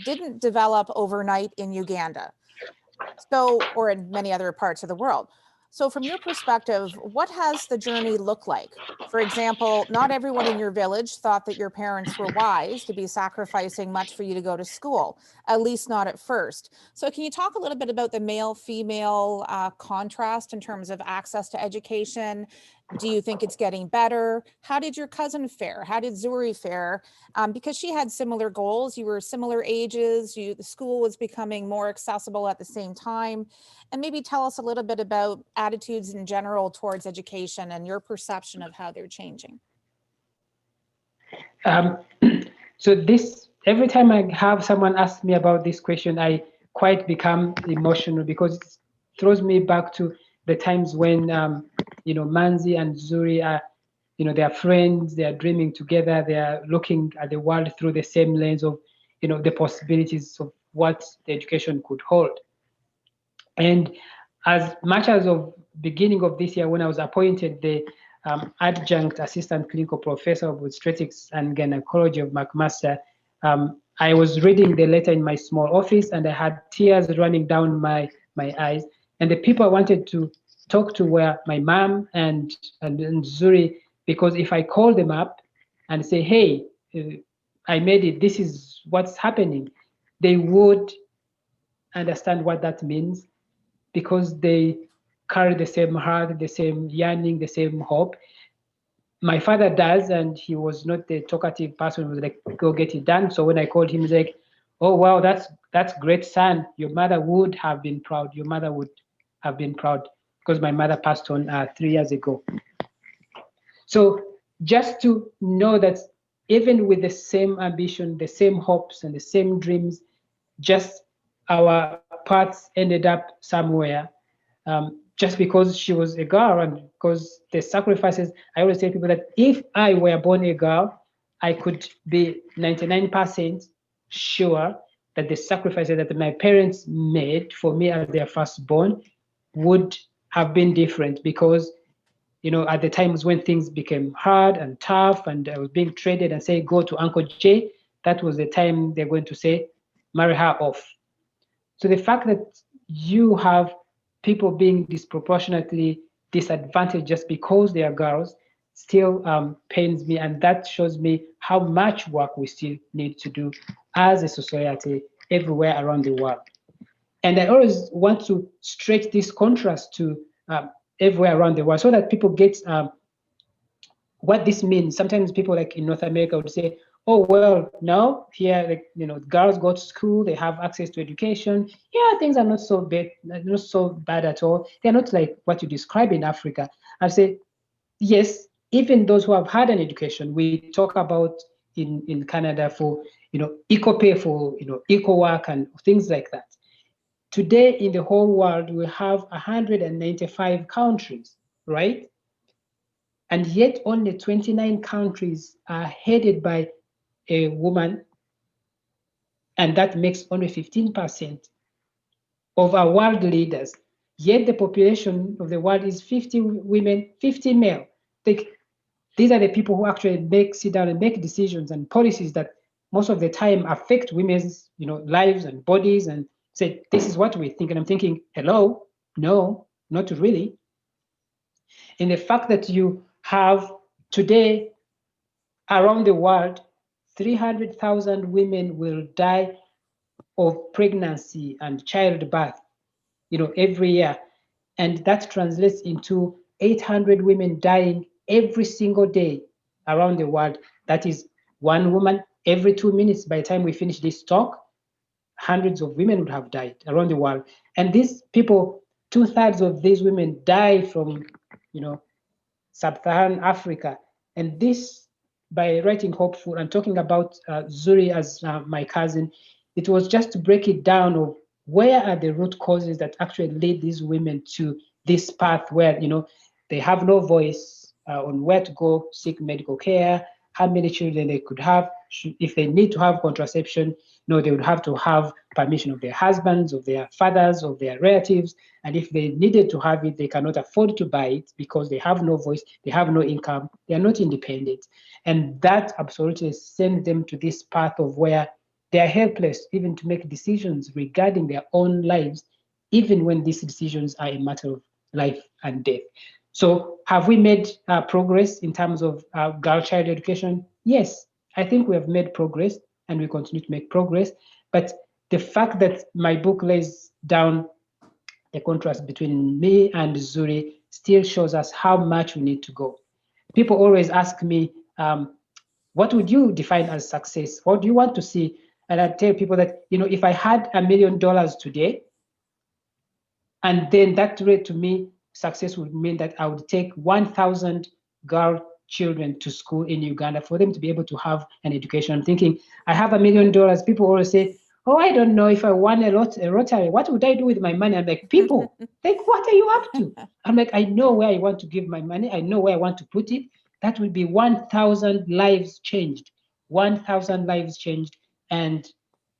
A: didn't develop overnight in Uganda. So, or in many other parts of the world. So from your perspective, what has the journey looked like? For example, not everyone in your village thought that your parents were wise to be sacrificing much for you to go to school, at least not at first. So can you talk a little bit about the male-female contrast in terms of access to education? Do you think it's getting better? How did your cousin fare? How did Zuri fare? Because she had similar goals, you were similar ages, the school was becoming more accessible at the same time. And maybe tell us a little bit about attitudes in general towards education and your perception of how they're changing.
B: So this, every time I have someone ask me about this question, I quite become emotional because it throws me back to the times when, Manzi and Zuri are, they are friends, they are dreaming together, they are looking at the world through the same lens of, the possibilities of what the education could hold. And as much as of beginning of this year, when I was appointed the adjunct assistant clinical professor of obstetrics and gynecology of McMaster, I was reading the letter in my small office and I had tears running down my eyes. And the people I wanted to talk to were my mom and Zuri, because if I call them up and say, hey, I made it, this is what's happening, they would understand what that means, because they carry the same heart, the same yearning, the same hope. My father does, and he was not the talkative person who was like, go get it done. So when I called him, he's like, oh, wow, that's great, son. Your mother would have been proud. Your mother would have been proud, because my mother passed on 3 years ago. So just to know that even with the same ambition, the same hopes and the same dreams, just our paths ended up somewhere, just because she was a girl and because the sacrifices. I always tell people that if I were born a girl, I could be 99% sure that the sacrifices that my parents made for me as their firstborn would have been different, because at the times when things became hard and tough and I was being traded and say, go to Uncle J, that was the time they're going to say, marry her off. So the fact that you have people being disproportionately disadvantaged just because they are girls still pains me. And that shows me how much work we still need to do as a society everywhere around the world. And I always want to stretch this contrast to everywhere around the world so that people get what this means. Sometimes people like in North America would say, oh, well, no, here, girls go to school, they have access to education. Yeah, things are not so bad at all. They're not like what you describe in Africa. I say, yes, even those who have had an education, we talk about in Canada for, equal pay for, equal work and things like that. Today in the whole world, we have 195 countries, right? And yet only 29 countries are headed by a woman, and that makes only 15% of our world leaders. Yet the population of the world is 50 women, 50 male. These are the people who actually sit down and make decisions and policies that most of the time affect women's lives and bodies, and say, this is what we think. And I'm thinking, hello, no, not really. And the fact that you have today around the world, 300,000 women will die of pregnancy and childbirth, every year. And that translates into 800 women dying every single day around the world. That is one woman every 2 minutes. By the time we finish this talk, hundreds of women would have died around the world. And these people, 2/3 of these women die from, sub-Saharan Africa. And this, by writing Hopeful and talking about Zuri as my cousin, it was just to break it down of where are the root causes that actually lead these women to this path where, they have no voice on where to go seek medical care, how many children they could have. If they need to have contraception, they would have to have permission of their husbands, of their fathers, of their relatives. And if they needed to have it, they cannot afford to buy it because they have no voice, they have no income, they are not independent. And that absolutely sends them to this path of where they are helpless even to make decisions regarding their own lives, even when these decisions are a matter of life and death. So have we made progress in terms of girl child education? Yes, I think we have made progress and we continue to make progress. But the fact that my book lays down the contrast between me and Zuri still shows us how much we need to go. People always ask me, what would you define as success? What do you want to see? And I tell people that, if I had $1 million today, and then that rate to me, success would mean that I would take 1,000 girl children to school in Uganda for them to be able to have an education. I'm thinking, I have $1 million. People always say, oh, I don't know if I won a Rotary. What would I do with my money? I'm like, people, like, what are you up to? I'm like, I know where I want to give my money. I know where I want to put it. That will be 1,000 lives changed. 1,000 lives changed. And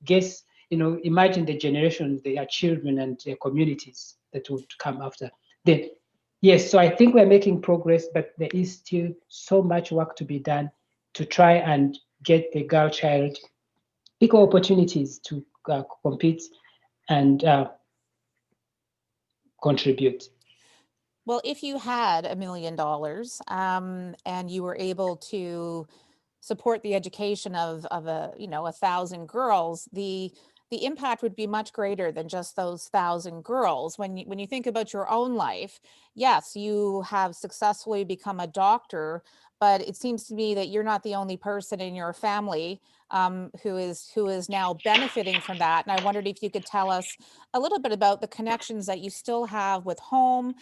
B: guess, imagine the generations, their children and their communities that would come after. Then, yes, so I think we're making progress, but there is still so much work to be done to try and get the girl child equal opportunities to compete and contribute.
A: Well, if you had $1 million and you were able to support the education of a 1,000 girls, the impact would be much greater than just those 1,000 girls. When you think about your own life, yes, you have successfully become a doctor, but it seems to me that you're not the only person in your family who is now benefiting from that. And I wondered if you could tell us a little bit about the connections that you still have with home,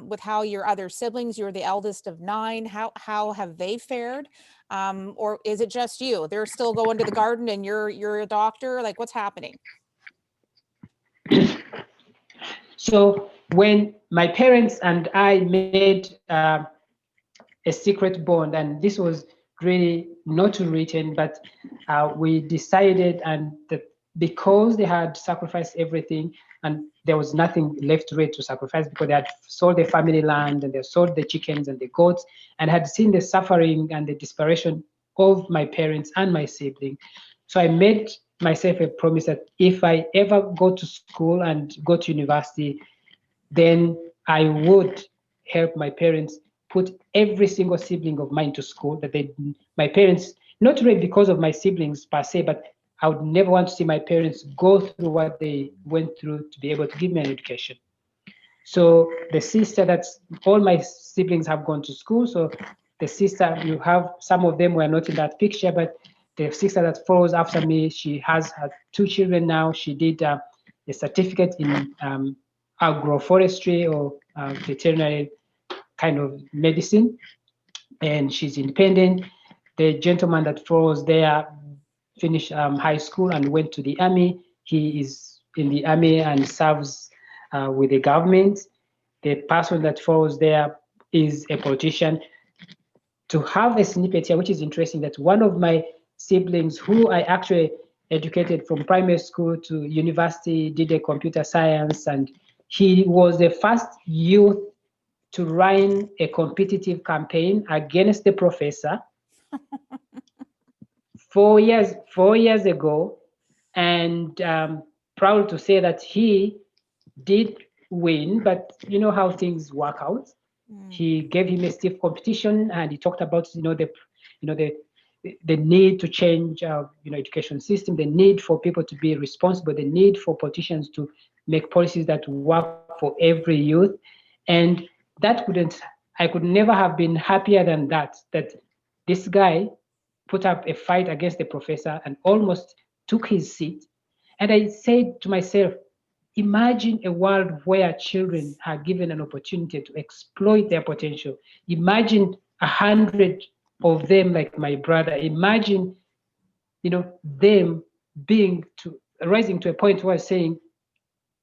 A: with how your other siblings, you're the eldest of 9, how have they fared? Or is it just you? They're still going to the garden and you're a doctor? Like, what's happening?
B: So when my parents and I made a secret bond, and this was really not written, but we decided, and that because they had sacrificed everything and there was nothing left really to sacrifice, because they had sold their family land and they sold the chickens and the goats and had seen the suffering and the desperation of my parents and my sibling. So I made myself a promise that if I ever go to school and go to university, then I would help my parents put every single sibling of mine to school. My parents, not really because of my siblings per se, but I would never want to see my parents go through what they went through to be able to give me an education. So the sister that's all my siblings have gone to school. So the sister, you have some of them were not in that picture, but the sister that follows after me, she has had 2 children now. She did a certificate in agroforestry or veterinary kind of medicine, and she's independent. The gentleman that follows there finished high school and went to the army. He is in the army and serves with the government. The person that follows there is a politician. To have a snippet here, which is interesting, that one of my siblings who I actually educated from primary school to university, did a computer science, and he was the first youth to run a competitive campaign against the professor 4 years ago, and proud to say that he did win, but you know how things work out. He gave him a stiff competition, and he talked about the need to change education system, the need for people to be responsible, the need for politicians to make policies that work for every youth. And I could never have been happier than that this guy put up a fight against the professor and almost took his seat. And I said to myself, imagine a world where children are given an opportunity to exploit their potential. Imagine 100 of them like my brother. Imagine, them rising to a point where saying,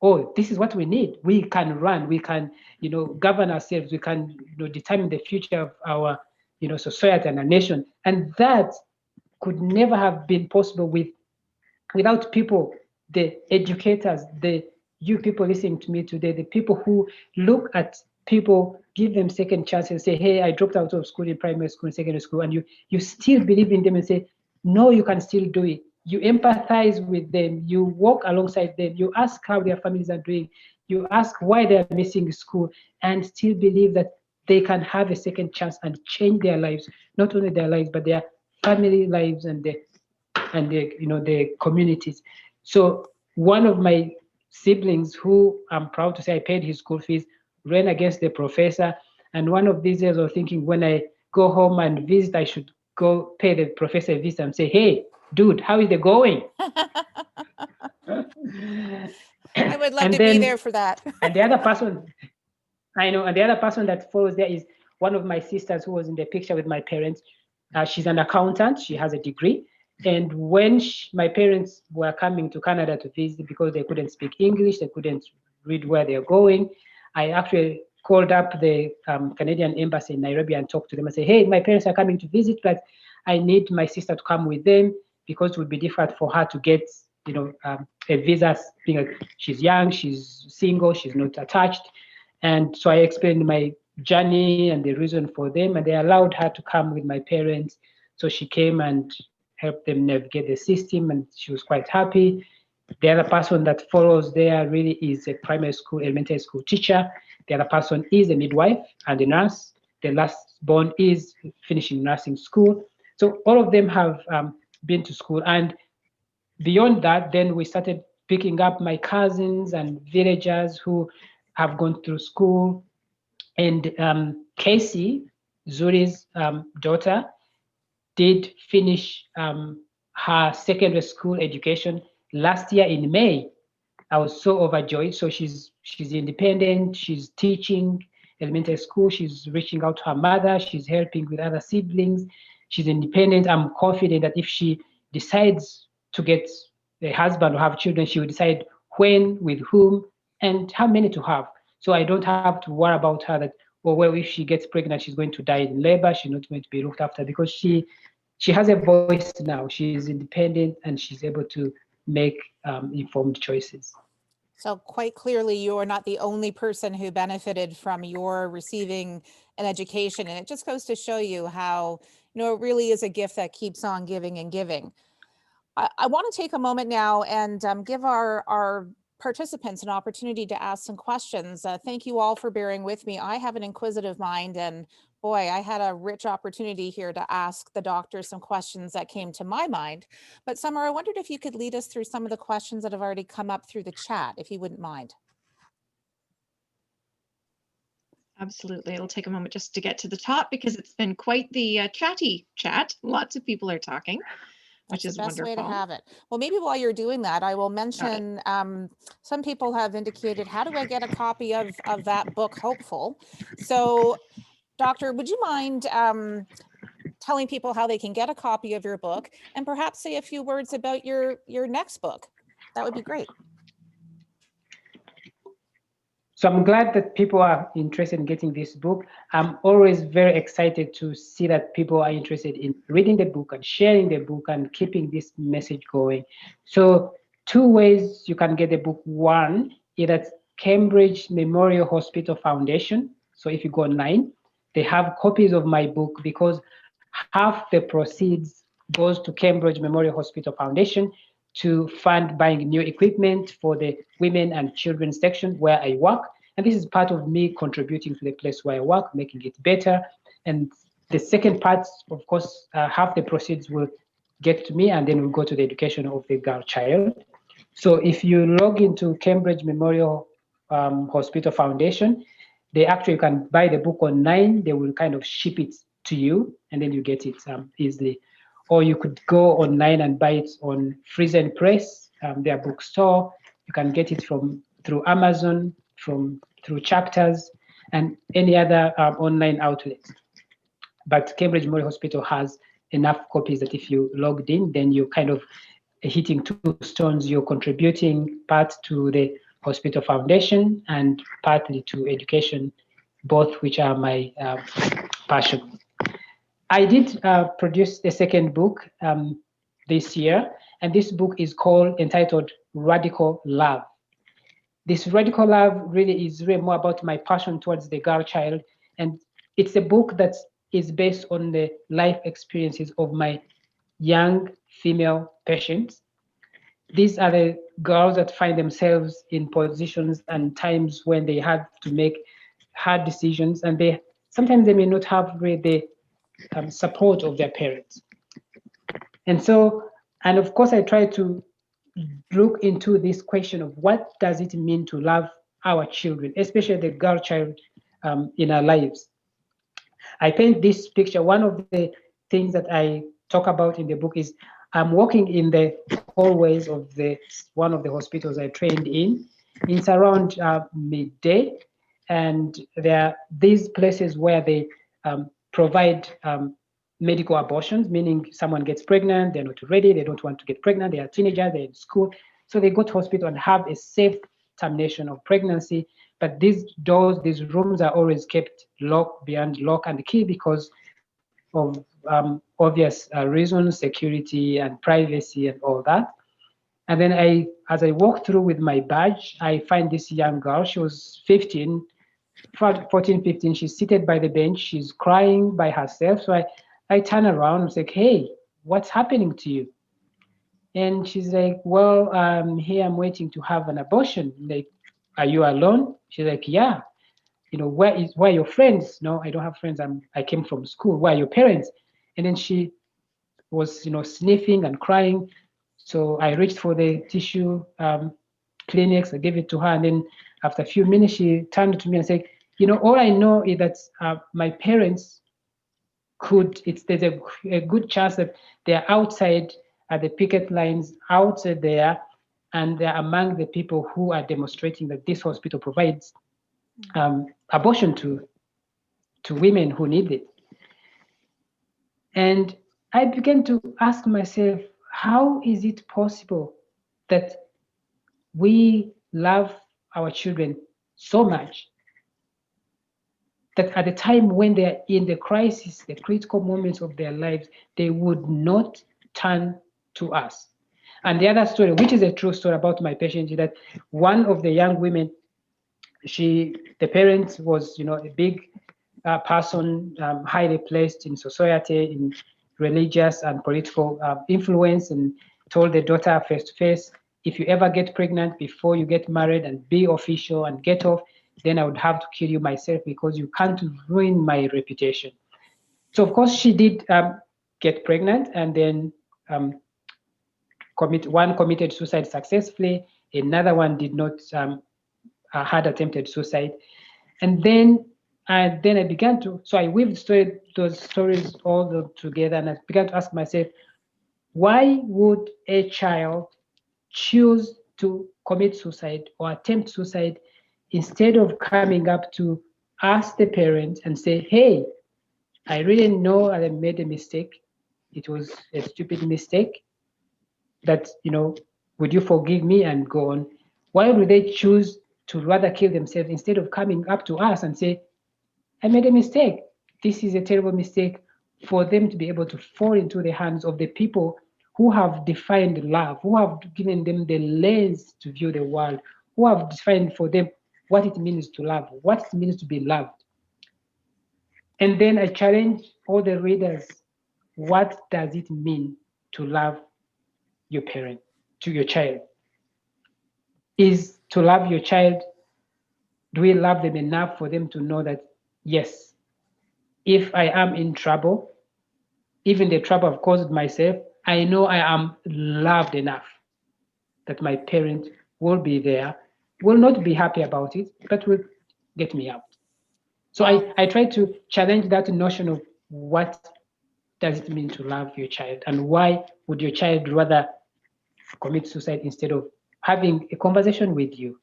B: oh, this is what we need. We can run, we can, govern ourselves, we can, determine the future of our society and a nation. And that could never have been possible without people, the educators, you people listening to me today, the people who look at people, give them second chance and say, hey, I dropped out of school in primary school and secondary school, and you still believe in them and say, no, you can still do it. You empathize with them, you walk alongside them, you ask how their families are doing, you ask why they're missing school, and still believe that they can have a second chance and change their lives, not only their lives, but their family lives and the communities. So one of my siblings, who I'm proud to say I paid his school fees, ran against the professor. And one of these days I was thinking, when I go home and visit, I should go pay the professor a visit and say, hey, dude, how is it going?
A: I would love to be there for that.
B: And the other person, I know, and the other person that follows there is one of my sisters who was in the picture with my parents. She's an accountant, she has a degree. And when my parents were coming to Canada to visit, because they couldn't speak English, they couldn't read where they're going, I actually called up the Canadian embassy in Nairobi and talked to them and say, hey, my parents are coming to visit, but I need my sister to come with them because it would be difficult for her to get a visa, being like, she's young, she's single, she's not attached. And so I explained my journey and the reason for them, and they allowed her to come with my parents. So she came and helped them navigate the system, and she was quite happy. The other person that follows there really is a primary school, elementary school teacher. The other person is a midwife and a nurse. The last born is finishing nursing school. So all of them have been to school. And beyond that, then we started picking up my cousins and villagers who have gone through school. And Casey, Zuri's daughter, did finish her secondary school education last year in May. I was so overjoyed. So she's independent, she's teaching elementary school, she's reaching out to her mother, she's helping with other siblings, she's independent. I'm confident that if she decides to get a husband or have children, she will decide when, with whom, and how many to have. So I don't have to worry about her that, well, if she gets pregnant, she's going to die in labor, she's not going to be looked after, because she has a voice now. She's independent and she's able to make informed choices.
A: So quite clearly, you are not the only person who benefited from your receiving an education. And it just goes to show you how, it really is a gift that keeps on giving and giving. I want to take a moment now and give our participants an opportunity to ask some questions. Thank you all for bearing with me. I have an inquisitive mind, and boy, I had a rich opportunity here to ask the doctor some questions that came to my mind. But Summer, I wondered if you could lead us through some of the questions that have already come up through the chat, if you wouldn't mind.
C: Absolutely. It'll take a moment just to get to the top because it's been quite the chatty chat. Lots of people are talking, which is wonderful.
A: That's the best way to have it. Well, maybe while you're doing that, I will mention some people have indicated, how do I get a copy of that book, Hopeful? So, Doctor, would you mind telling people how they can get a copy of your book, and perhaps say a few words about your next book? That would be great.
B: So I'm glad that people are interested in getting this book. I'm always very excited to see that people are interested in reading the book and sharing the book and keeping this message going. So 2 ways you can get the book. One is at Cambridge Memorial Hospital Foundation. So if you go online, they have copies of my book, because half the proceeds goes to Cambridge Memorial Hospital Foundation to fund buying new equipment for the women and children section where I work. And this is part of me contributing to the place where I work, making it better. And the second part, of course, half the proceeds will get to me, and then will go to the education of the girl child. So if you log into Cambridge Memorial Hospital Foundation, they actually can buy the book online. They will kind of ship it to you, and then you get it easily. Or you could go online and buy it on Freeze and Press, their bookstore. You can get it through Amazon, through Chapters, and any other online outlet. But Cambridge Memorial Hospital has enough copies that if you logged in, then you're kind of hitting 2 stones. You're contributing part to the hospital foundation and partly to education, both which are my passion. I did produce a second book this year, and this book is entitled Radical Love. This radical love really is really more about my passion towards the girl child, and it's a book that is based on the life experiences of my young female patients. These are the girls that find themselves in positions and times when they have to make hard decisions, and they sometimes they may not have really the support of their parents. And so, and of course, I try to look into this question of what does it mean to love our children, especially the girl child in our lives. I paint this picture. One of the things that I talk about in the book is I'm walking in the hallways of one of the hospitals I trained in. It's around midday, and there are these places where they provide medical abortions, meaning someone gets pregnant, they're not ready, they don't want to get pregnant, they are teenagers, they're in school. So they go to hospital and have a safe termination of pregnancy. But these doors, these rooms are always kept locked beyond lock and key because of obvious reasons, security and privacy and all that. And then as I walk through with my badge, I find this young girl. She was 14, 15. She's seated by the bench. She's crying by herself. So I turn around and say, hey, what's happening to you? And she's like, well, here I'm waiting to have an abortion. Like, are you alone? She's like, yeah. You know, where are your friends? No, I don't have friends. I came from school. Where are your parents? And then she was, sniffing and crying. So I reached for the tissue Kleenex. I gave it to her. And then after a few minutes, she turned to me and said, all I know is that my parents there's a good chance that they're outside at the picket lines outside there, and they're among the people who are demonstrating that this hospital provides abortion to women who need it. And I began to ask myself, how is it possible that we love our children so much that at the time when they're in the crisis, the critical moments of their lives, they would not turn to us? And the other story, which is a true story about my patient, is that one of the young women, the parent was, a big person, highly placed in society, in religious and political influence, and told the daughter face to face, if you ever get pregnant before you get married and be official and get off, then I would have to kill you myself because you can't ruin my reputation. So of course she did get pregnant, and then committed suicide successfully. Another one did not, had attempted suicide. And then I began to, so I weaved those stories all together, and I began to ask myself, why would a child choose to commit suicide or attempt suicide instead of coming up to ask the parent and say, hey, I really know I made a mistake. It was a stupid mistake. That, would you forgive me and go on? Why would they choose to rather kill themselves instead of coming up to us and say, I made a mistake. This is a terrible mistake, for them to be able to fall into the hands of the people who have defined love, who have given them the lens to view the world, who have defined for them what it means to love, what it means to be loved. And then I challenge all the readers, what does it mean to love your parent, to your child? Is to love your child, do we love them enough for them to know that, yes, if I am in trouble, even the trouble I've caused myself, I know I am loved enough that my parent will be there, will not be happy about it, but will get me out. So I try to challenge that notion of what does it mean to love your child, and why would your child rather commit suicide instead of having a conversation with you?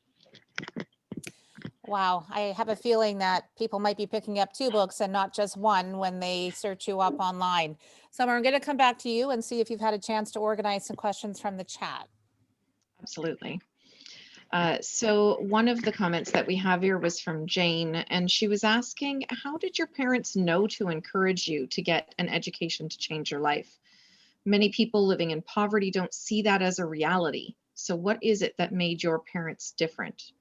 A: Wow, I have a feeling that people might be picking up 2 books and not just one when they search you up online. Summer, I'm going to come back to you and see if you've had a chance to organize some questions from the chat.
C: Absolutely. So one of the comments that we have here was from Jane, and she was asking, how did your parents know to encourage you to get an education to change your life? Many people living in poverty don't see that as a reality. So what is it that made your parents different?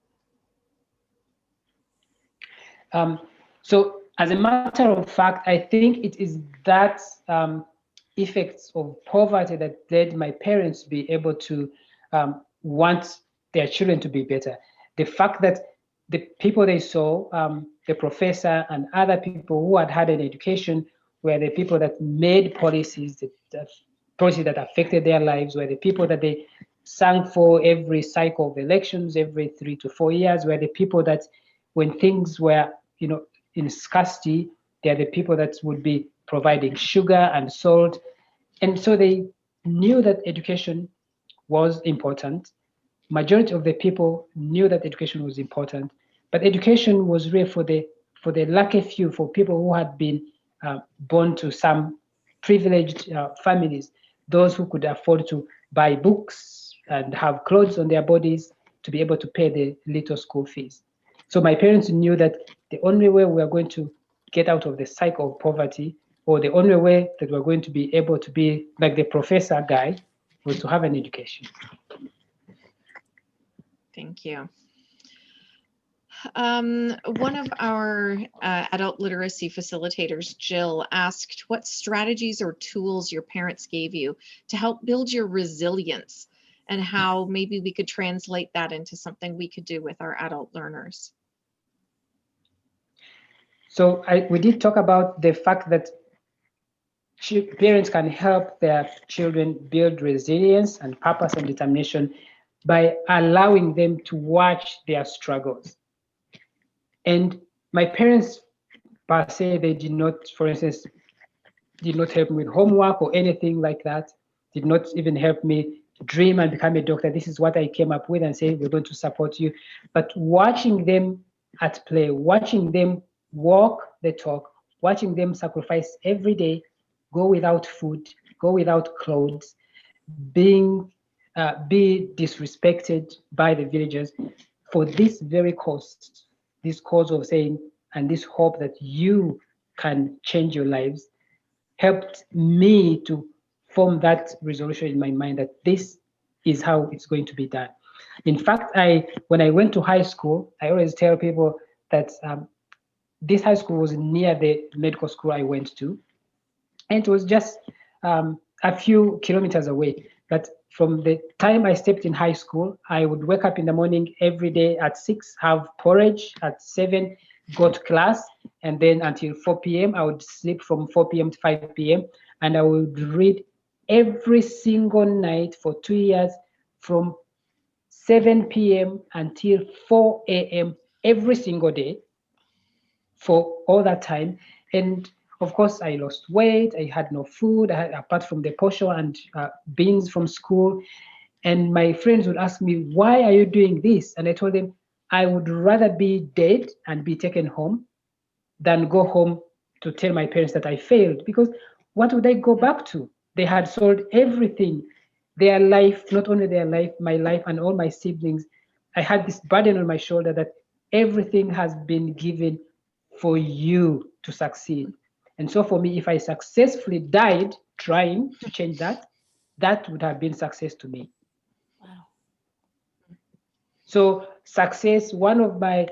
B: So as a matter of fact, I think it is that effects of poverty that led my parents to be able to want their children to be better. The fact that the people they saw, the professor and other people who had an education, were the people that made policies that affected their lives, were the people that they sang for every cycle of elections, every 3 to 4 years, were the people that when things were, in scarcity, they're the people that would be providing sugar and salt. And so they knew that education was important. Majority of the people knew that education was important, but education was really for the lucky few, for people who had been born to some privileged families, those who could afford to buy books and have clothes on their bodies to be able to pay the little school fees. So my parents knew that the only way we are going to get out of the cycle of poverty, or the only way that we're going to be able to be like the professor guy, was to have an education.
C: Thank you. One of our adult literacy facilitators, Jill, asked what strategies or tools your parents gave you to help build your resilience, and how maybe we could translate that into something we could do with our adult learners.
B: So we did talk about the fact that parents can help their children build resilience and purpose and determination by allowing them to watch their struggles. And my parents, per se, they did not, for instance, did not help me with homework or anything like that, did not even help me dream and become a doctor. This is what I came up with and say, we're going to support you. But watching them at play, watching them walk the talk, watching them sacrifice every day, go without food, go without clothes, be disrespected by the villagers for this very cause, this cause of saying, and this hope that you can change your lives, helped me to form that resolution in my mind that this is how it's going to be done. In fact, when I went to high school, I always tell people that this high school was near the medical school I went to, and it was just a few kilometers away. But from the time I stepped in high school, I would wake up in the morning every day at 6, have porridge at 7, go to class, and then until 4 p.m. I would sleep from 4 p.m. to 5 p.m. and I would read every single night for 2 years from 7 p.m. until 4 a.m. every single day for all that time. And of course, I lost weight. I had no food apart from the portion and beans from school. And my friends would ask me, why are you doing this? And I told them, I would rather be dead and be taken home than go home to tell my parents that I failed. Because what would I go back to? They had sold everything, their life, not only their life, my life and all my siblings. I had this burden on my shoulder that everything has been given for you to succeed. And so for me, if I successfully died trying to change that, that would have been success to me.
A: Wow.
B: So success, one of my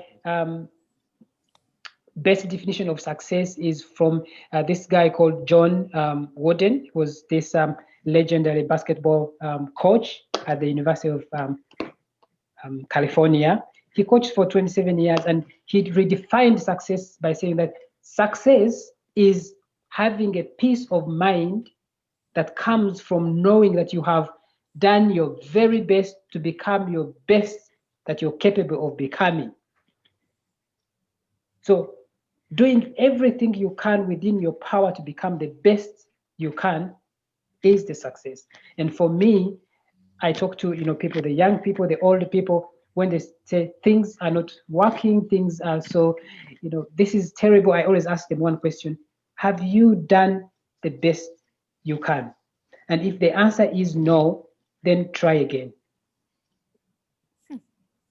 B: best definition of success is from this guy called John Wooden. He was this legendary basketball coach at the University of California. He coached for 27 years, and he redefined success by saying that success is having a peace of mind that comes from knowing that you have done your very best to become your best that you're capable of becoming. So doing everything you can within your power to become the best you can is the success. And for me, I talk to people, the young people, the older people, when they say things are not working, things are so, this is terrible. I always ask them one question: have you done the best you can? And if the answer is no, then try again.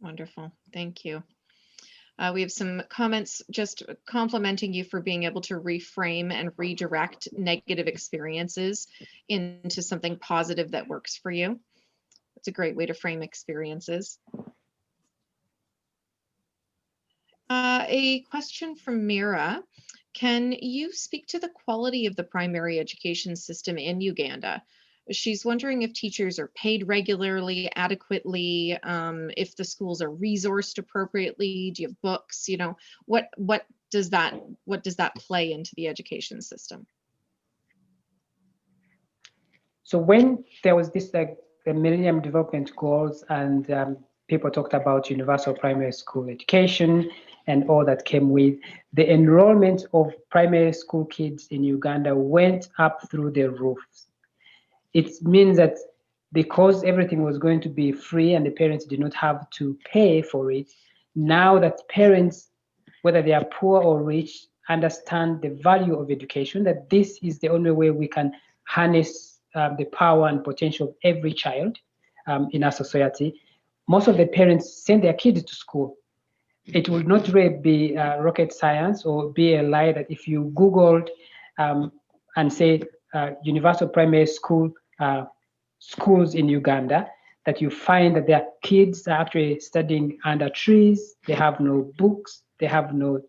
C: Wonderful. Thank you. We have some comments just complimenting you for being able to reframe and redirect negative experiences into something positive that works for you. It's a great way to frame experiences. A question from Mira. Can you speak to the quality of the primary education system in Uganda? She's wondering if teachers are paid regularly, adequately, if the schools are resourced appropriately. Do you have books? You know, what does that play into the education system?
B: So when there was this like the Millennium Development Goals and people talked about universal primary school education and all that came with, the enrollment of primary school kids in Uganda went up through the roof. It means that because everything was going to be free and the parents did not have to pay for it, now that parents, whether they are poor or rich, understand the value of education, that this is the only way we can harness the power and potential of every child in our society. Most of the parents send their kids to school. It would not really be rocket science or be a lie that if you Googled and say universal primary school schools in Uganda, that you find that their kids are actually studying under trees, they have no books, they have no,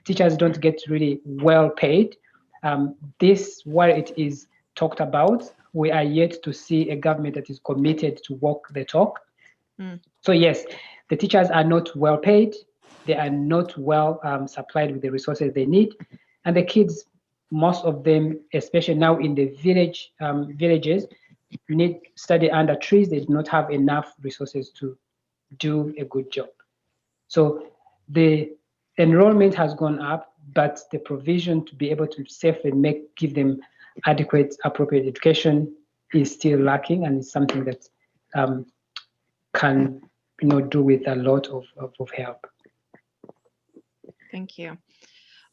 B: teachers don't get really well paid. This, while it is talked about, we are yet to see a government that is committed to walk the talk. So yes, the teachers are not well paid, they are not well supplied with the resources they need, and the kids, most of them, especially now in the villages, need study under trees. They do not have enough resources to do a good job. So the enrollment has gone up, but the provision to be able to safely give them adequate, appropriate education is still lacking, and it's something that can do with a lot of help.
C: Thank you.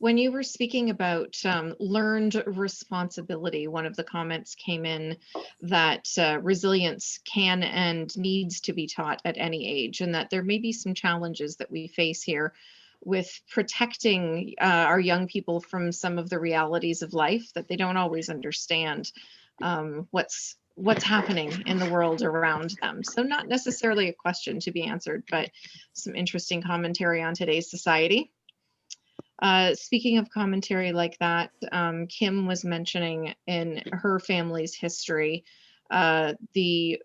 C: When you were speaking about learned responsibility, one of the comments came in that resilience can and needs to be taught at any age, and that there may be some challenges that we face here with protecting our young people from some of the realities of life that they don't always understand what's happening in the world around them. So not necessarily a question to be answered, but some interesting commentary on today's society. Speaking of commentary like that, Kim was mentioning in her family's history, the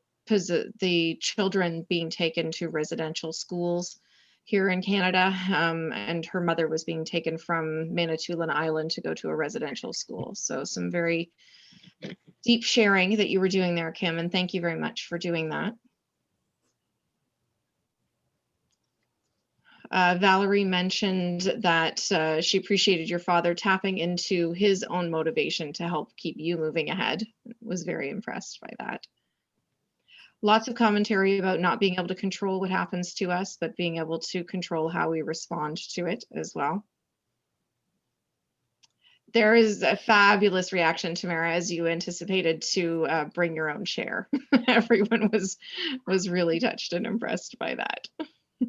C: children being taken to residential schools here in Canada, and her mother was being taken from Manitoulin Island to go to a residential school. So some very deep sharing that you were doing there, Kim, and thank you very much for doing that. Valerie mentioned that she appreciated your father tapping into his own motivation to help keep you moving ahead. Was very impressed by that. Lots of commentary about not being able to control what happens to us, but being able to control how we respond to it as well. There is a fabulous reaction, Tamara, as you anticipated, to bring your own chair. Everyone was really touched and impressed by that.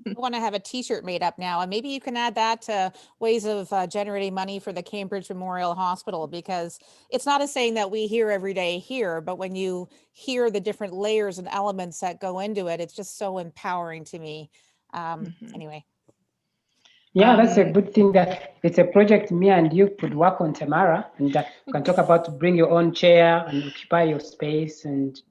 A: I want to have a t-shirt made up now, and maybe you can add that to ways of generating money for the Cambridge Memorial Hospital, because it's not a saying that we hear every day here, but when you hear the different layers and elements that go into it, it's just so empowering to me. Anyway.
B: Yeah, that's a good thing, that it's a project me and you could work on, Tamara, and you can talk about bring your own chair and occupy your space, and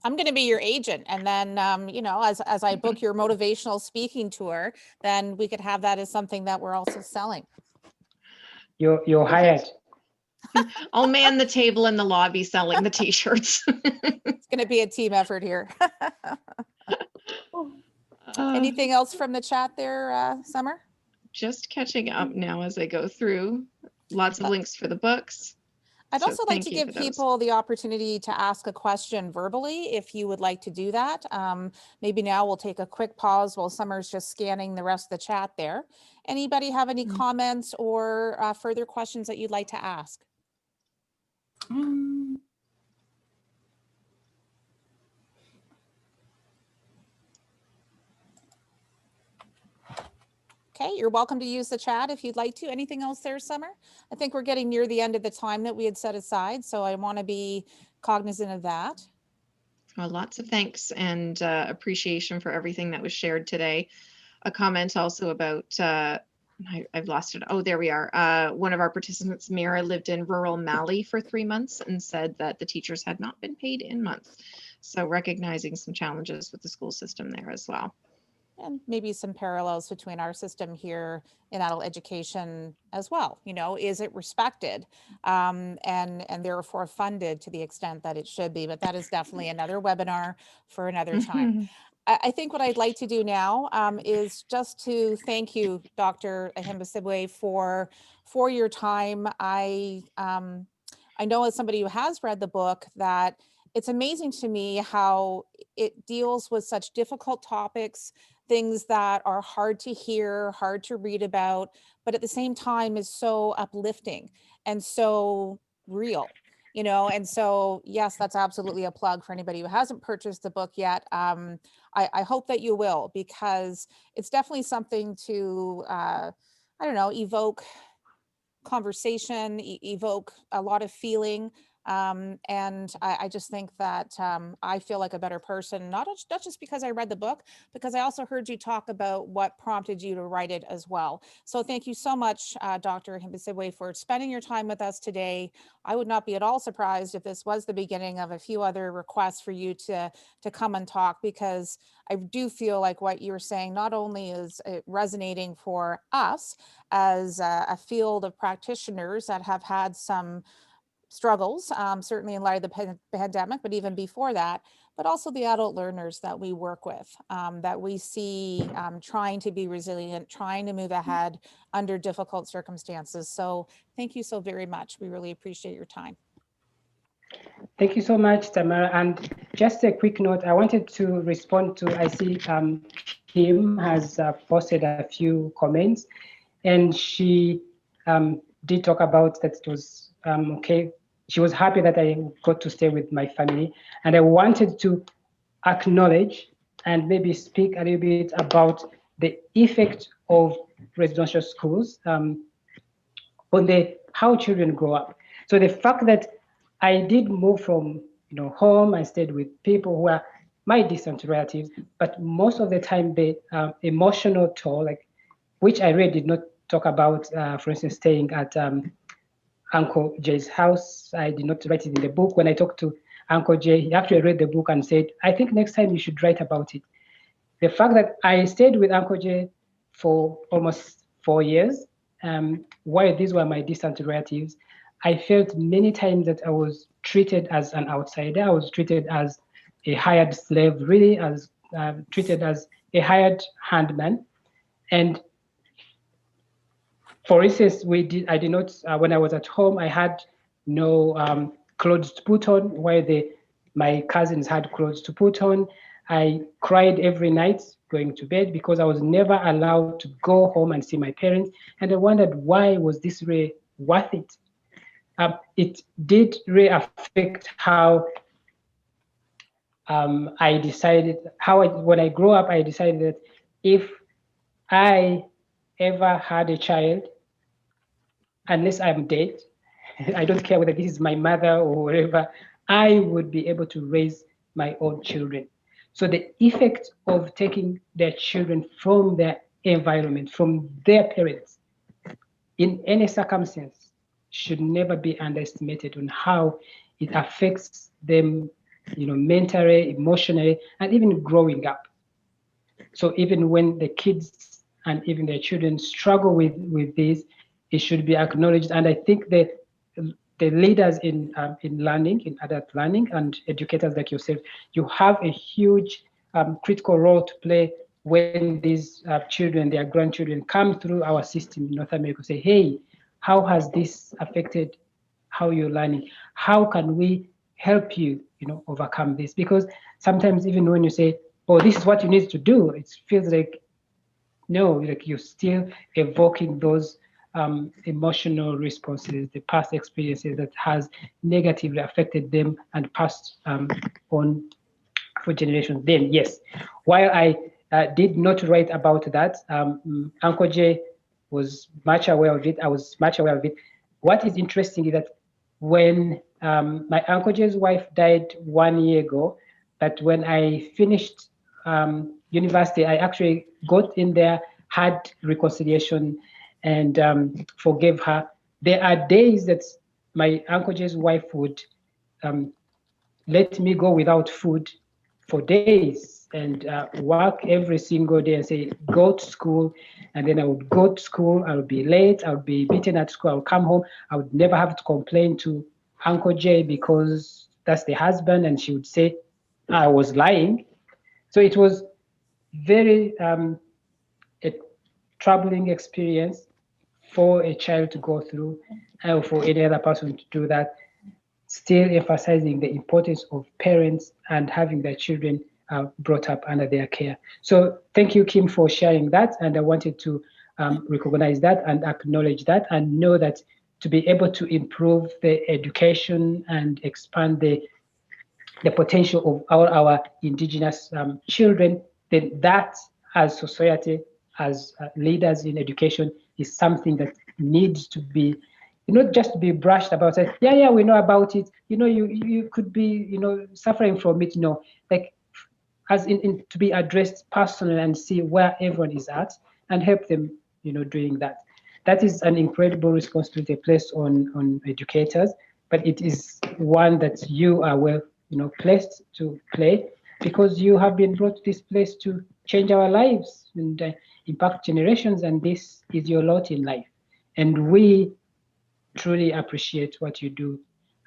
A: I'm going to be your agent. And then, as I book your motivational speaking tour, then we could have that as something that we're also selling.
B: You're hired.
C: I'll man the table in the lobby selling the t-shirts.
A: It's going to be a team effort here. Anything else from the chat there, Summer?
C: Just catching up now as I go through. Lots of links for the books.
A: I'd also like to give people the opportunity to ask a question verbally if you would like to do that. Maybe now we'll take a quick pause while Summer's just scanning the rest of the chat there. Anybody have any comments or further questions that you'd like to ask? Okay, you're welcome to use the chat if you'd like to. Anything else there, Summer? I think we're getting near the end of the time that we had set aside, so I want to be cognizant of that.
C: Well, lots of thanks and appreciation for everything that was shared today. A comment also about, I've lost it. Oh, there we are. One of our participants, Mira, lived in rural Mali for 3 months and said that the teachers had not been paid in months. So recognizing some challenges with the school system there as well.
A: And maybe some parallels between our system here in adult education as well. You know, is it respected and therefore funded to the extent that it should be? But that is definitely another webinar for another time. I think what I'd like to do now is just to thank you, Dr. Ahimbisibwe, for your time. I know as somebody who has read the book that it's amazing to me how it deals with such difficult topics, things that are hard to hear, hard to read about, but at the same time is so uplifting and so real, you know? And so, yes, that's absolutely a plug for anybody who hasn't purchased the book yet. I hope that you will, because it's definitely something to, I don't know, evoke conversation, evoke a lot of feeling. And I just think that I feel like a better person, not just because I read the book, because I also heard you talk about what prompted you to write it as well. So thank you so much, Dr. Ahimbisibwe, for spending your time with us today. I would not be at all surprised if this was the beginning of a few other requests for you to come and talk, because I do feel like what you're saying not only is resonating for us as a field of practitioners that have had some struggles, certainly in light of the pandemic, but even before that, but also the adult learners that we work with, that we see trying to be resilient, trying to move ahead under difficult circumstances. So thank you so very much. We really appreciate your time.
B: Thank you so much, Tamara. And just a quick note, I wanted to respond to, I see Kim has posted a few comments, and she did talk about that it was okay. She was happy that I got to stay with my family. And I wanted to acknowledge and maybe speak a little bit about the effect of residential schools on how children grow up. So the fact that I did move from home, I stayed with people who are my distant relatives, but most of the time the emotional toll, like which I really did not talk about, for instance, staying at Uncle Jay's house. I did not write it in the book. When I talked to Uncle Jay, he actually read the book and said, I think next time you should write about it. The fact that I stayed with Uncle Jay for almost 4 years, while these were my distant relatives, I felt many times that I was treated as an outsider. I was treated as a hired slave, really, as treated as a hired handman. And for instance, I did not, when I was at home, I had no clothes to put on, while my cousins had clothes to put on. I cried every night going to bed because I was never allowed to go home and see my parents. And I wondered, why was this really worth it? It did really affect how I decided, when I grew up, I decided that if I ever had a child, unless I'm dead, I don't care whether this is my mother or whatever, I would be able to raise my own children. So the effect of taking their children from their environment, from their parents, in any circumstance, should never be underestimated on how it affects them, mentally, emotionally, and even growing up. So even when the kids and even their children struggle with this, it should be acknowledged. And I think that the leaders in learning, in adult learning, and educators like yourself, you have a huge critical role to play when these children, their grandchildren, come through our system in North America. Say, hey, how has this affected how you're learning? How can we help you, overcome this? Because sometimes even when you say, oh, this is what you need to do, it feels like, no, like you're still evoking those emotional responses, the past experiences that has negatively affected them and passed on for generations. Then yes, while I did not write about that. Uncle Jay was much aware of it. I was much aware of it. What is interesting is that when my Uncle Jay's wife died 1 year ago, but when I finished university, I actually got in there, had reconciliation, and forgave her. There are days that my Uncle Jay's wife would let me go without food for days and work every single day and say, go to school. And then I would go to school, I would be late, I would be beaten at school, I would come home, I would never have to complain to Uncle Jay because that's the husband, and she would say I was lying. So it was very a troubling experience for a child to go through, and for any other person to do that, still emphasizing the importance of parents and having their children brought up under their care. So thank you, Kim, for sharing that. And I wanted to recognize that and acknowledge that, and know that to be able to improve the education and expand the potential of all our indigenous children, then that, as society, as leaders in education, is something that needs to be not just to be brushed about. Say, yeah, we know about it. You could be suffering from it. Like as in to be addressed personally and see where everyone is at and help them. Doing that. That is an incredible responsibility placed on educators, but it is one that you are well placed to play, because you have been brought to this place to change our lives and impact generations, and this is your lot in life. And we truly appreciate what you do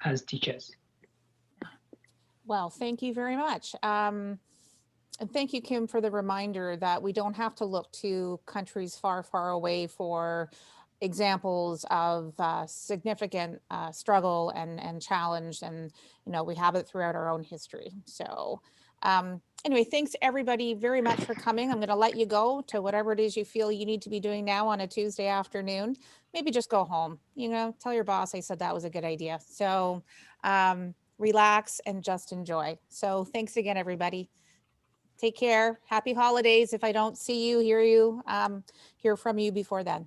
B: as teachers.
A: Well, thank you very much. And thank you, Kim, for the reminder that we don't have to look to countries far, far away for examples of significant struggle and challenge. And, we have it throughout our own history. So anyway, thanks everybody very much for coming. I'm going to let you go to whatever it is you feel you need to be doing now on a Tuesday afternoon. Maybe just go home, tell your boss I said that was a good idea. So relax and just enjoy. So thanks again, everybody. Take care. Happy holidays. If I don't see you, hear from you before then.